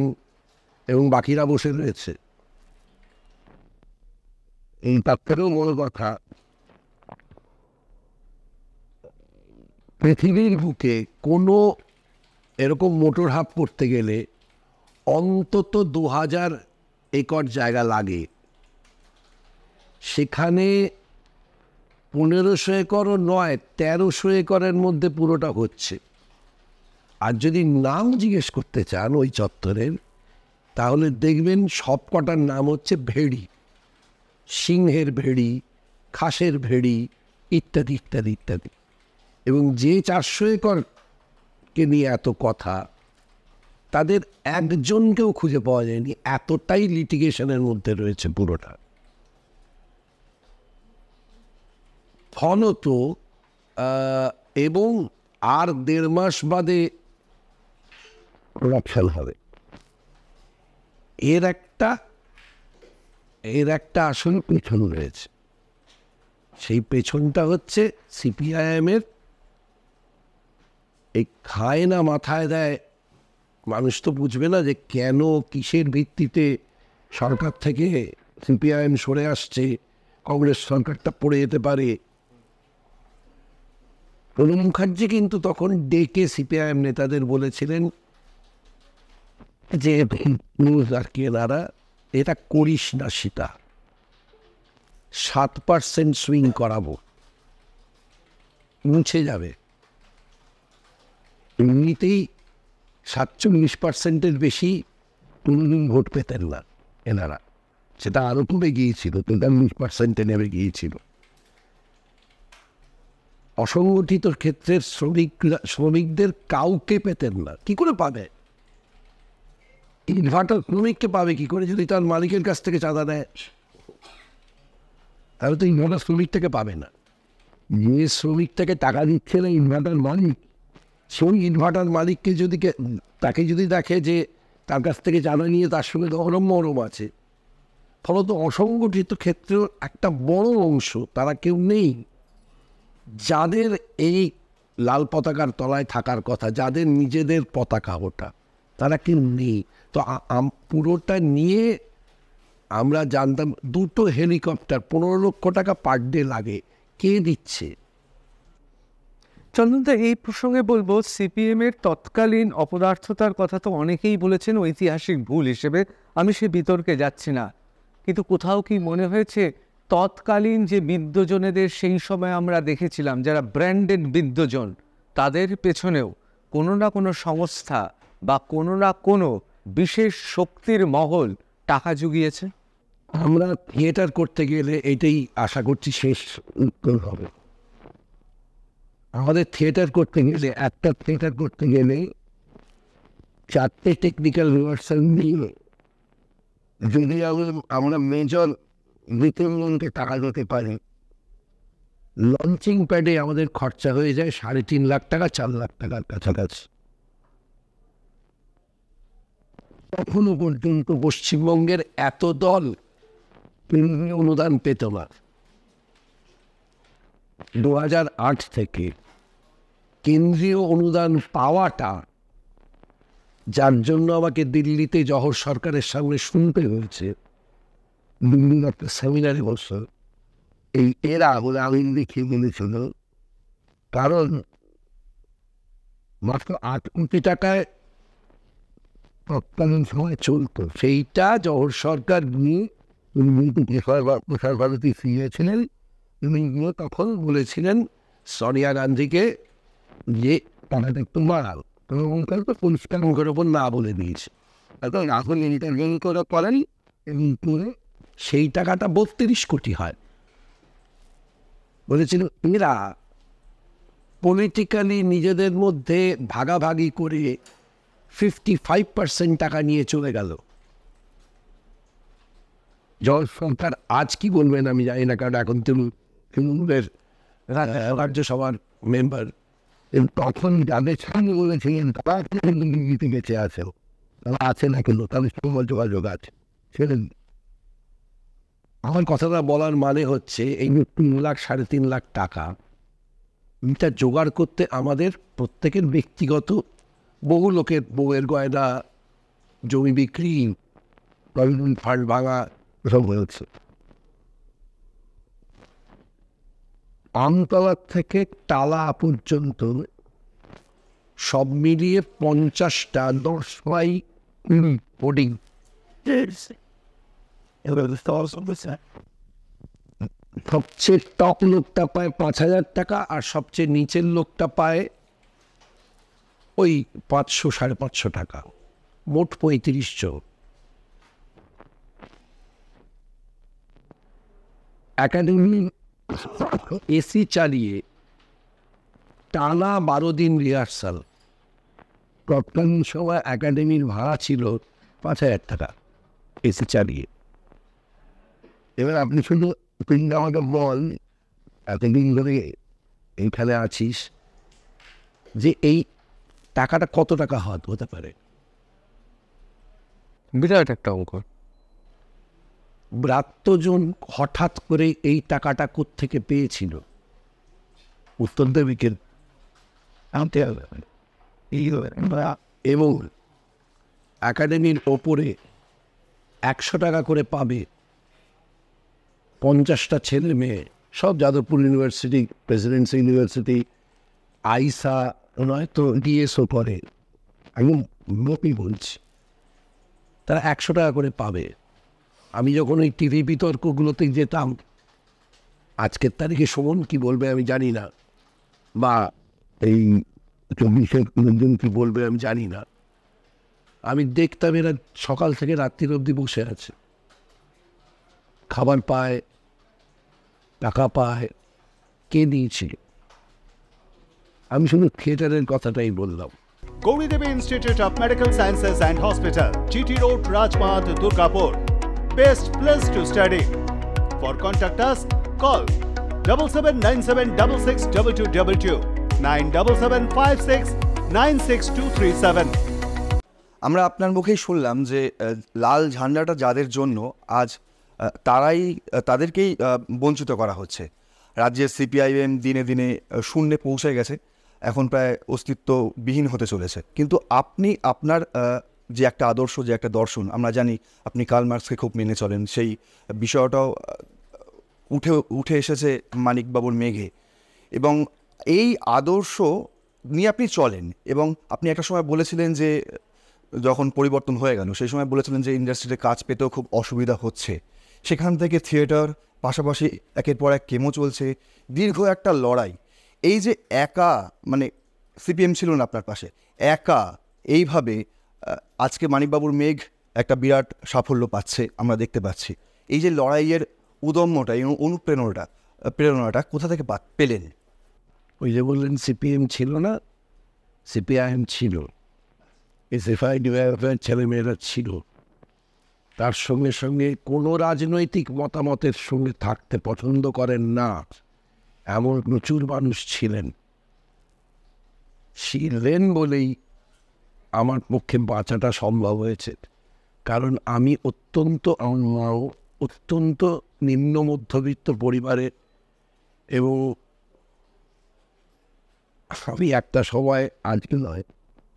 এবং বাকিরা বসে রয়েছে। এই তার থেকেও বড় কথা, পৃথিবীর বুকে কোনো এরকম মোটর হাব করতে গেলে অন্তত 2000 একর জায়গা লাগে। সেখানে 1500 একরও নয়, 1300 একরের মধ্যে পুরোটা হচ্ছে। আর যদি নাম জিজ্ঞেস করতে চান ওই চত্বরের, তাহলে দেখবেন সব কটার নাম হচ্ছে ভেড়ি, সিংহের ভেড়ি, খাসের ভেড়ি, ইত্যাদি ইত্যাদি ইত্যাদি। এবং যে 400 একরকে নিয়ে এত কথা, তাদের একজনকেও খুঁজে পাওয়া যায়নি, এতটাই লিটিগেশনের মধ্যে রয়েছে পুরোটা। ফলত এবং আর 1.5 মাস বাদে প্রোডাকশন হবে। এর একটা আসল পেছন রয়েছে। সেই পেছনটা হচ্ছে CPIM-এর এই খায় না মাথায় দেয়। মানুষ তো বুঝবে না যে কেন, কিসের ভিত্তিতে সরকার থেকে CPIM সরে আসছে, কংগ্রেস সরকারটা পড়ে যেতে পারে। প্রণব মুখার্জি কিন্তু তখন ডেকে CPIM নেতাদের বলেছিলেন যে আর কি এনারা এটা করিস না, সেটা 7% সুইং করাবো, মুছে যাবে। এমনিতেই 47%-এর বেশি কোনোদিন ভোট পেতেন না এনারা, সেটা আরো কমে গিয়েছিল, 43%-এ নেমে গিয়েছিল। অসংগঠিত ক্ষেত্রের শ্রমিকদের কাউকে পেতেন না। কি করে পাবে? ইনভার্টার শ্রমিককে পাবে কি করে যদি তার মালিকের কাছ থেকে চাঁদা নেয়? তাহলে তো ইনভার্টার শ্রমিকটাকে পাবে না। যে শ্রমিকটাকে টাকা দিচ্ছে না ইনভার্টার মালিক, সেই ইনভার্টার মালিককে যদি তাকে যদি দেখে যে তার কাছ থেকে চাঁদা নিয়ে তার সঙ্গে গরম মরম আছে, ফলত অসংগঠিত ক্ষেত্রেও একটা বড় অংশ তারা কেউ নেই যাদের এই লাল পতাকার তলায় থাকার কথা, যাদের নিজেদের পতাকা ওটা, তারা কেউ নেই। তো পুরোটা নিয়ে আমরা জানতাম 2টো হেলিকপ্টার 15 লক্ষ টাকা পার ডে লাগে, কে দিচ্ছে? চন্দনদা, এই প্রসঙ্গে বলবো, CPM-এর তৎকালীন অপদার্থতার কথা তো অনেকেই বলেছেন ঐতিহাসিক ভুল হিসেবে, আমি সে বিতর্কে যাচ্ছি না। কিন্তু কোথাও কি মনে হয়েছে তৎকালীন যে বিদ্যজনেদের সেই সময় আমরা দেখেছিলাম, যারা ব্র্যান্ডেড বিদ্যজন, তাদের পেছনেও কোনো না কোনো সংস্থা বা কোনো না কোনো বিশেষ শক্তির মহল টাকা জুগিয়েছে? আমরা থিয়েটার করতে গেলে এটাই আশা করছি শেষ উত্তর হবে। আমাদের থিয়েটার করতে গেলে, একটা থিয়েটার করতে গেলে 4টে টেকনিক্যাল রিহার্সাল নিয়ে যদি আমরা মেজর বিতরণকে টাকা দিতে পারি, লঞ্চিং প্যাডে আমাদের খরচা হয়ে যায় 3.5 লাখ টাকা, 4 লাখ টাকার কাছাকাছি। তখনও পর্যন্ত পশ্চিমবঙ্গের এত দল কেন্দ্রীয় অনুদান পেত না। 2008 থেকে কেন্দ্রীয় অনুদান পাওয়াটা, যার জন্য আমাকে দিল্লিতে জহর সরকারের সামনে শুনতে হয়েছে, দিল্লির একটা সেমিনারে বসে এরা বলে আমি দেখে বলেছিল, কারণ মাত্র 8 কোটি টাকায় তৎকালীন সময় চলতো, সেইটা জওহর সরকার নিয়ে প্রসার ভারতী ছিলেন, তিনি গিয়ে তখন বলেছিলেন সোনিয়া গান্ধীকে যে টাকাটা একটু বাড়াল, তো পরিষ্কার মুখের ওপর না বলে দিয়েছে। এখন রাহুল ইন্টারভিউ করেন এবং করে সেই টাকাটা 32 কোটি হয়। বলেছিল এরা পলিটিক্যালি নিজেদের মধ্যে ভাগাভাগি করে 55% টাকা নিয়ে চলে গেল। জওহর সরকার আজ কি বলবেন আমি জানি না, কারণ এখন তৃণমূলের রাজ্যসভার মেম্বার, তখন যাদের সঙ্গে বলেছিলেন তারা দিল্লিতে গেছে আছে, তারা আছে না কেন, তাদের সঙ্গে যোগাযোগ আছে। সেদিন আমার কথাটা বলার মানে হচ্ছে এই 3 লাখ 3.5 লাখ টাকা এটা জোগাড় করতে আমাদের প্রত্যেকের ব্যক্তিগত, বহু লোকের বউয়ের গয়না, জমি বিক্রি, প্রভিডেন্ট ফান্ড ভাঙা সব হয়েছে। আমতলা থেকে টালা পর্যন্ত সব মিলিয়ে 50টা 10 বাই 20 হোর্ডিং, সবচেয়ে টপ লোকটা পায় 5,000 টাকা, আর সবচেয়ে নিচের লোকটা পায় ওই 500-550 টাকা, মোট 3500। একাডেমি এসি চালিয়ে টানা 12 দিন রিহার্সাল, তৎকালীন সময় একাডেমির ভাড়া ছিল 5,000 টাকা এসি চালিয়ে। এবার আপনি শুধু আমাকে বল, এতদিন ধরে এইখানে আছিস, যে এই টাকাটা কত টাকা হতে পারে? বিরাট একটা অঙ্ক। ব্রাত্যজন হঠাৎ করে এই টাকাটা কোত্থেকে পেয়েছিল? উত্তর দেবে কে? এবং একাডেমির ওপরে 100 টাকা করে পাবে 50টা ছেলে মেয়ে, সব যাদবপুর ইউনিভার্সিটি, প্রেসিডেন্সি ইউনিভার্সিটি, আইসা নয়তো ডিএসও করে, একদম লোকই বলছি, তারা 100 টাকা করে পাবে। আমি যখন ওই টিভি বিতর্কগুলোতে যেতাম, আজকের তারিখে শোভন কি বলবে আমি জানি না, বা এই 24-এর লোকজন কি বলবে আমি জানি না, আমি দেখতাম এরা সকাল থেকে রাত্রির অবধি বসে আছে, খাবার পায়, টাকা পায়, কে দিয়েছে? আমি শুধু থিয়েটারের কথাটাই বললাম। Gauri Devi Institute of Medical Sciences and Hospital, GT Road, Rajpath, Durgapur. Best place to study. For contact us, call 7797662222, 9775696237. আমরা আপনার মুখেই শুনলাম যে লাল ঝান্ডাটা যাদের জন্য আজ তাদেরকেই বঞ্চিত করা হচ্ছে। রাজ্যের সিপিআইএম দিনে দিনে শূন্যে পৌঁছে গেছে, এখন প্রায় অস্তিত্ববিহীন হতে চলেছে। কিন্তু আপনি আপনার যে একটা আদর্শ, যে একটা দর্শন, আমরা জানি আপনি কার্ল মার্কসকে খুব মেনে চলেন, সেই বিষয়টাও উঠে এসেছে মানিকবাবুর মেঘে, এবং এই আদর্শ নিয়ে আপনি চলেন। এবং আপনি একটা সময় বলেছিলেন যে যখন পরিবর্তন হয়ে গেল সেই সময় বলেছিলেন যে ইন্ডাস্ট্রিতে কাজ পেতেও খুব অসুবিধা হচ্ছে। সেখান থেকে থিয়েটার, পাশাপাশি একের পর এক কেমো চলছে, দীর্ঘ একটা লড়াই। এই যে একা, মানে সিপিএম ছিল না আপনার পাশে, একা এইভাবে আজকে মানিকবাবুর মেঘ একটা বিরাট সাফল্য পাচ্ছে, আমরা দেখতে পাচ্ছি। এই যে লড়াইয়ের উদম্যটা, এই প্রেরণাটা কোথা থেকে পেলেন? ওই যে বললেন সিপিএম ছিল না, সিপিআইএম ছিল, এসএফআই ডিওএফআই ছেলেমেয়েরা ছিল, তার সঙ্গে সঙ্গে কোনো রাজনৈতিক মতামতের সঙ্গে থাকতে পছন্দ করেন না এমন প্রচুর মানুষ ছিলেন বলেই আমার পক্ষে বাঁচাটা সম্ভব হয়েছে। কারণ আমি আমার মাও অত্যন্ত নিম্ন মধ্যবিত্ত পরিবারের, এবং আমি একটা সময়, আজকে নয়,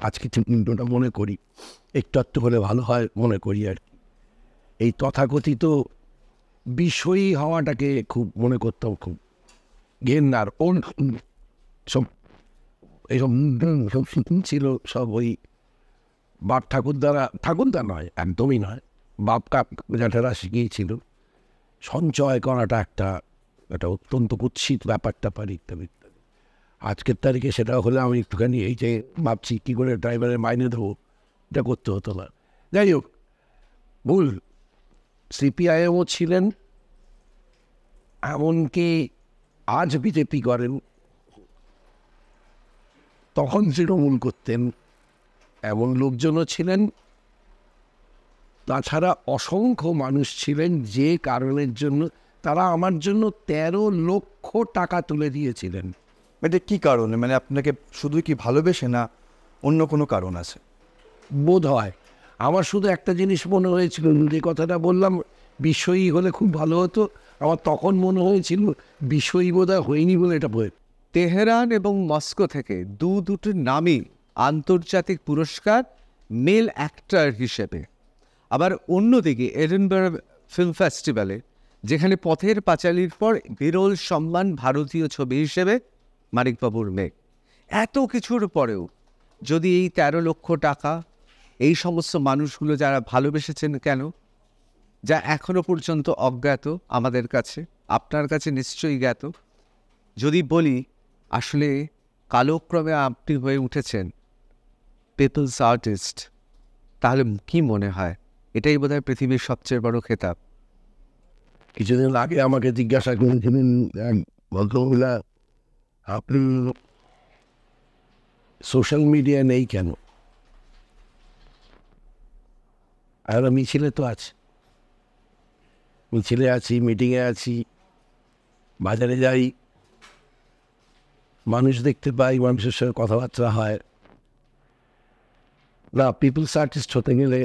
আজকে ঠিক উল্টোটা মনে করি, একটু হলে ভালো হয় মনে করি আর কি। এই তথাকথিত বিষয়ী হওয়াটাকে খুব মনে করতাম, খুব ঘেন্নার। ওর সব এইসব সব ছিল সব ওই বাপ ঠাকুরদা নয়, একদমই নয়, বাপ জ্যাঠারা শিখিয়েছিল সঞ্চয় করাটা একটা অত্যন্ত কুৎসিত ব্যাপারটা পারি ইত্যাদি ইত্যাদি। আজকের তারিখে সেটা হলে আমি একটুখানি এই যে ভাবছি কী করে ড্রাইভারের মাইনে দেবো, এটা করতে হতো না। যাই হোক, ভুল। সিপিআইএমও ছিলেন, এমনকি আজ বিজেপি করেন, তখন তৃণমূল করতেন এমন লোকজনও ছিলেন। তাছাড়া অসংখ্য মানুষ ছিলেন যে কারণের জন্য তারা আমার জন্য 13 লক্ষ টাকা তুলে দিয়েছিলেন। এটা কী কারণে? মানে আপনাকে শুধুই কি ভালোবেসে, না অন্য কোনো কারণ আছে? বোধ হয় আমার শুধু একটা জিনিস মনে হয়েছিল, যে কথাটা বললাম বিষয়ী হলে খুব ভালো হতো, আমার তখন মনে হয়েছিল বিষয়ী বোধহয় হয়নি বলে এটা বই। তেহরান এবং মস্কো থেকে দুটি নামই আন্তর্জাতিক পুরস্কার মেল অ্যাক্টর হিসেবে। আবার অন্যদিকে এডিনবারা ফিল্ম ফেস্টিভ্যালে, যেখানে পথের পাঁচালীর পর বিরল সম্মান ভারতীয় ছবি হিসেবে মানিকবাবুর মেঘ। এত কিছুর পরেও যদি এই 13 লক্ষ টাকা এই সমস্ত মানুষগুলো যারা ভালোবেসেছেন কেন, যা এখনো পর্যন্ত অজ্ঞাত আমাদের কাছে, আপনার কাছে নিশ্চয়ই জ্ঞাত, যদি বলি আসলে কালক্রমে আপনি হয়ে উঠেছেন পিপলস আর্টিস্ট, তাহলে কি মনে হয় এটাই বোধহয় পৃথিবীর সবচেয়ে বড় খেতাব? কিছুদিন আগে আমাকে জিজ্ঞাসা করেছিলেন এক ভদ্রমহিলা, আপনি সোশ্যাল মিডিয়া নেই কেন? আর মিছিলে তো আছে, মিছিলে আছি, মিটিংয়ে আছি, বাজারে যাই, মানুষ দেখতে পাই, মানুষের সঙ্গে কথাবার্তা হয়। না, পিপলস আর্টিস্ট হতে গেলে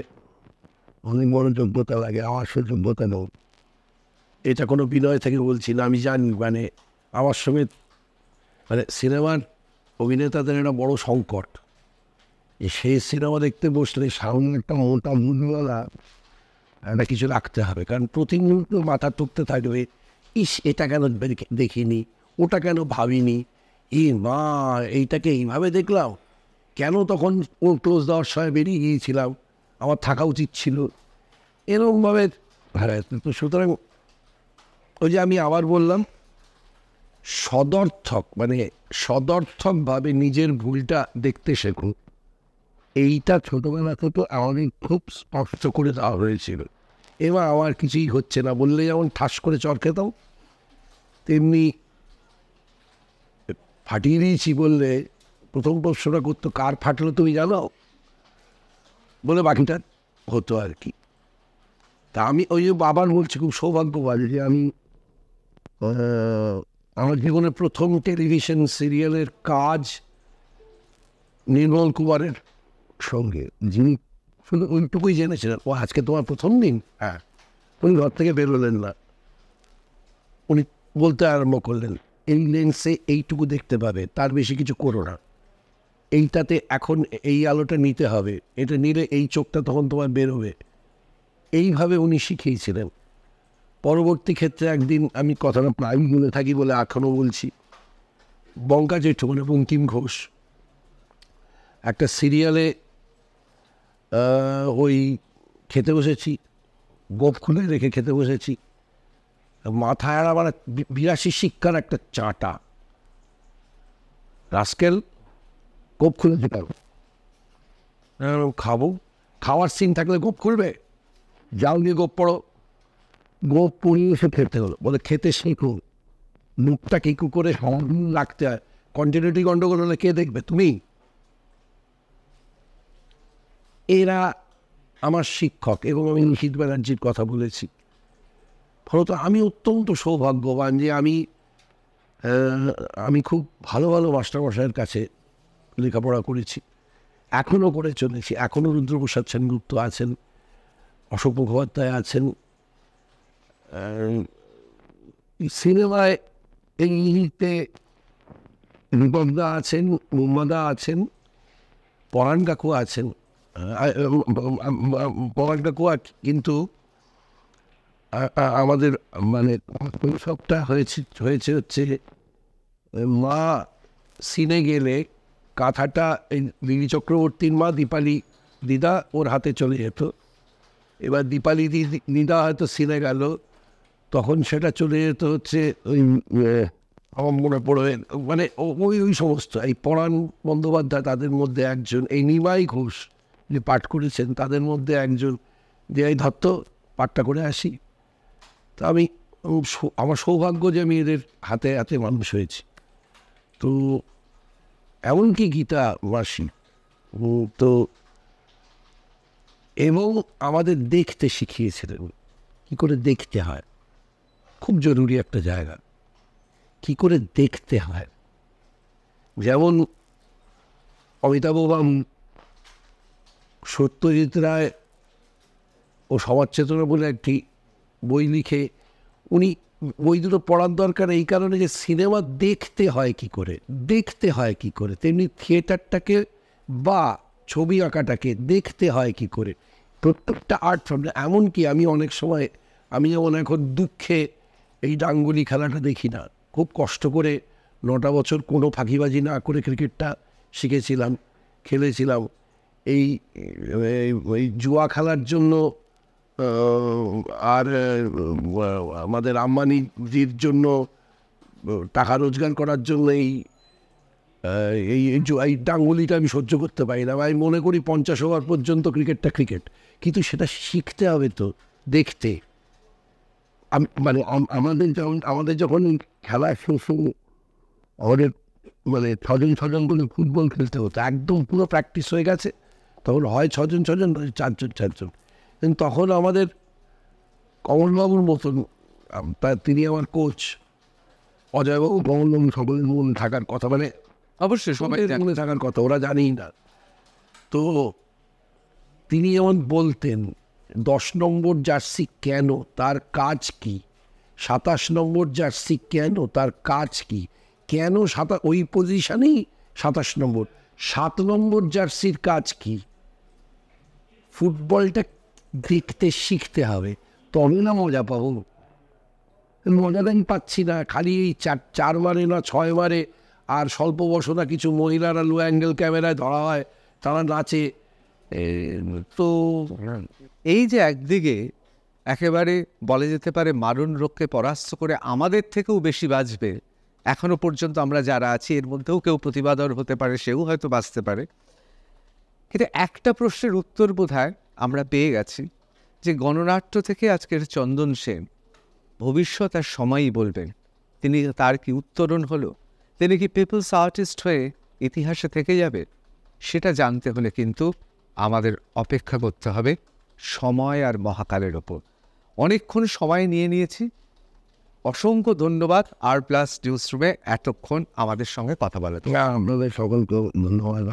অনেক বড় যোগ্যতা লাগে, আমার সে যোগ্যতা নেই। এটা কোনো বিনয় থেকে বলছি না, আমি জানি মানে আমার সঙ্গে মানে সিনেমার অভিনেতাদের একটা বড় সংকট, সেই সিনেমা দেখতে বসলে সামনে একটা মোটা মুখওয়ালা একটা কিছু রাখতে হবে, কারণ প্রতিনিয়ত মাথা টুকতে থাকবে, ইস এটা কেন দেখিনি, ওটা কেন ভাবিনি, মা এইটাকে এইভাবে দেখলাম, কেন তখন ও ক্লোজ দেওয়ার সময় বেরিয়ে গিয়েছিলাম, আমার থাকা উচিত ছিল, এরকমভাবে। তো সুতরাং ওই যে আমি আবার বললাম, সদর্থকভাবে নিজের ভুলটা দেখতে শেখুন, এইটা ছোটোবেলা থেকে আমাদের খুব স্পষ্ট করে দেওয়া হয়েছিল। এবার আমার কিছুই হচ্ছে না বললে যেমন ঠাস করে চর খেতাম, তেমনি ফাটিয়ে দিয়েছি বললে প্রথম প্রশ্নটা করতো কার ফাটলো তুমি জানো, বলে বাকিটা হতো আর কি। তা আমি ওই যে বাবার বলছি খুব সৌভাগ্যবান যে আমি আমার জীবনে প্রথম টেলিভিশন সিরিয়ালের কাজ নির্মল কুমারের সঙ্গে, যিনি শুধু ওইটুকুই জেনেছিলেন ও আজকে তোমার প্রথম দিন, হ্যাঁ, উনি ঘর থেকে বেরোলেন না, উনি বলতে আরম্ভ করলেন এই লেন্সে এইটুকু দেখতে পাবে, তার বেশি কিছু করো না, এইটাতে এখন এই আলোটা নিতে হবে, এটা নিলে এই চোখটা তখন তোমার বেরোবে, এইভাবে উনি শিখিয়েছিলেন। পরবর্তী ক্ষেত্রে একদিন আমি কথাটা প্রায় বলে থাকি বলে এখনও বলছি, বঙ্কা জেঠু মানে বঙ্কিম ঘোষ একটা সিরিয়ালে ওই খেতে বসেছি, গোপ খুলে রেখে খেতে বসেছি, মাথায় আবার 82 শিক্ষার একটা চাঁটা, রাস্কেল গোপ খুলে দিতাম, খাবো, খাওয়ার সিন থাকলে গোপ খুলবে, যাও নিয়ে গোপ পড়ো, গোপ পড়িয়ে এসে খেতে হলো, বলে খেতে শেখো, মুখটা কিকু করে সমাধান রাখতে হয়, কন্টিনিউটি গন্ডগোল হলে কে দেখবে, তুমি। এরা আমার শিক্ষক, এবং আমি নিশীথ ব্যানার্জির কথা বলেছি। ফলত আমি অত্যন্ত সৌভাগ্যবান যে আমি খুব ভালো ভালো মাস্টারমশাইয়ের কাছে লেখাপড়া করেছি, এখনও করে চলেছি। এখনও রুদ্রপ্রসাদ সেনগুপ্ত আছেন, অশোক মুখোপাধ্যায় আছেন, সিনেমায় এই মুহূর্তে রূপকদা আছেন, মুম্মাদা আছেন, পরাণ কাকু আছেন, পরাণ কাকু কিন্তু আমাদের মানে শৈশবটা হয়েছে হচ্ছে মা সিনে গেলে কাঁথাটা এই লিলি চক্রবর্তীর মা দীপালি দিদা ওর হাতে চলে যেত। এবার দীপালি দিদা হয়তো সিনে গেল, তখন সেটা চলে যেত হচ্ছে ওই আমার মনে পড়বে মানে ওই সমস্ত এই পরাণ বন্দ্যোপাধ্যায় তাদের মধ্যে একজন, এই নিমাই ঘোষ যে পাঠ করেছেন তাদের মধ্যে একজন, যে এই ধত্ত পাঠটা করে আসি। তা আমি আমার সৌভাগ্য যে আমি এদের হাতে হাতে মানুষ হয়েছি। তো এমনকি গীতা মাসি তো, এবং আমাদের দেখতে শিখিয়েছিলেন কী করে দেখতে হয়, খুব জরুরি একটা জায়গা, কী করে দেখতে হয়। যেমন অমিতাভ বাবু সত্যজিৎ রায় ও সমাজ চেতনা বলে একটি বই লিখে, উনি বই দুটো পড়ার দরকার এই কারণে যে সিনেমা দেখতে হয় কি করে, দেখতে হয় কি করে, তেমনি থিয়েটারটাকে বা ছবি আঁকাটাকে দেখতে হয় কি করে, প্রত্যেকটা আর্ট ফর্ম। এমনকি আমি অনেক সময় আমি যেমন এখন দুঃখে এই ডাঙ্গুলি খেলাটা দেখি না, খুব কষ্ট করে 9টা বছর কোনো ফাঁকিবাজি না করে ক্রিকেটটা শিখেছিলাম, খেলেছিলাম। এই জুয়া খেলার জন্য আর আমাদের আম্বানিজির জন্য টাকা রোজগার করার জন্য এই ডাঙ্গুলিটা আমি সহ্য করতে পারি না। আমি মনে করি 50 ওভার পর্যন্ত ক্রিকেটটা ক্রিকেট, কিন্তু সেটা শিখতে হবে তো দেখতে। মানে আমাদের যখন খেলা আমাদের মানে 6জন করে ফুটবল খেলতে হতো, একদম পুরো প্র্যাকটিস হয়ে গেছে, তখন হয় 6জন 4জন। কিন্তু তখন আমাদের কমলবাবুর মতন, তিনি আমার কোচ, অজয়বাবু কমলবাবু সকলের মনে থাকার কথা, মানে অবশ্যই সবাই মনে থাকার কথা, ওরা জানেই না। তো তিনি যেমন বলতেন 10 নম্বর জার্সি কেন, তার কাজ কি, 27 নম্বর জার্সি কেন, তার কাজ কি, কেন ওই পজিশনেই 27 নম্বর, 7 নম্বর জার্সির কাজ কি। ফুটবলটা দেখতে শিখতে হবে, তবে না মজা পাবো। মজাটা আমি পাচ্ছি না, খালি এই 4 মারে না 6 মারে, আর স্বল্প বসনা কিছু মহিলারা লো অ্যাঙ্গেল ক্যামেরায় ধরা হয়, তারা নাচে। তো এই যে একদিকে একেবারে বলা যেতে পারে মারণ রোগকে পরাস্ত করে আমাদের থেকেও বেশি বাঁচবে, এখনো পর্যন্ত আমরা যারা আছি এর মধ্যেও কেউ প্রতিবাদর হতে পারে, সেও হয়তো বাঁচতে পারে। কিন্তু একটা প্রশ্নের উত্তর বোধহয় আমরা পেয়ে গেছি, যে গণনাট্য থেকে আজকের চন্দন সেন ভবিষ্যৎ আর সময়ই বলবেন তিনি তার কি উত্তরণ হলো, তিনি কি পিপলস আর্টিস্ট হয়ে ইতিহাসে থেকে যাবে। সেটা জানতে হলে কিন্তু আমাদের অপেক্ষা করতে হবে সময় আর মহাকালের ওপর। অনেকক্ষণ সময় নিয়েছি, অসংখ্য ধন্যবাদ R+ নিউজ রুমে এতক্ষণ আমাদের সঙ্গে কথা বলার। আপনাদের সকলকে ধন্যবাদ।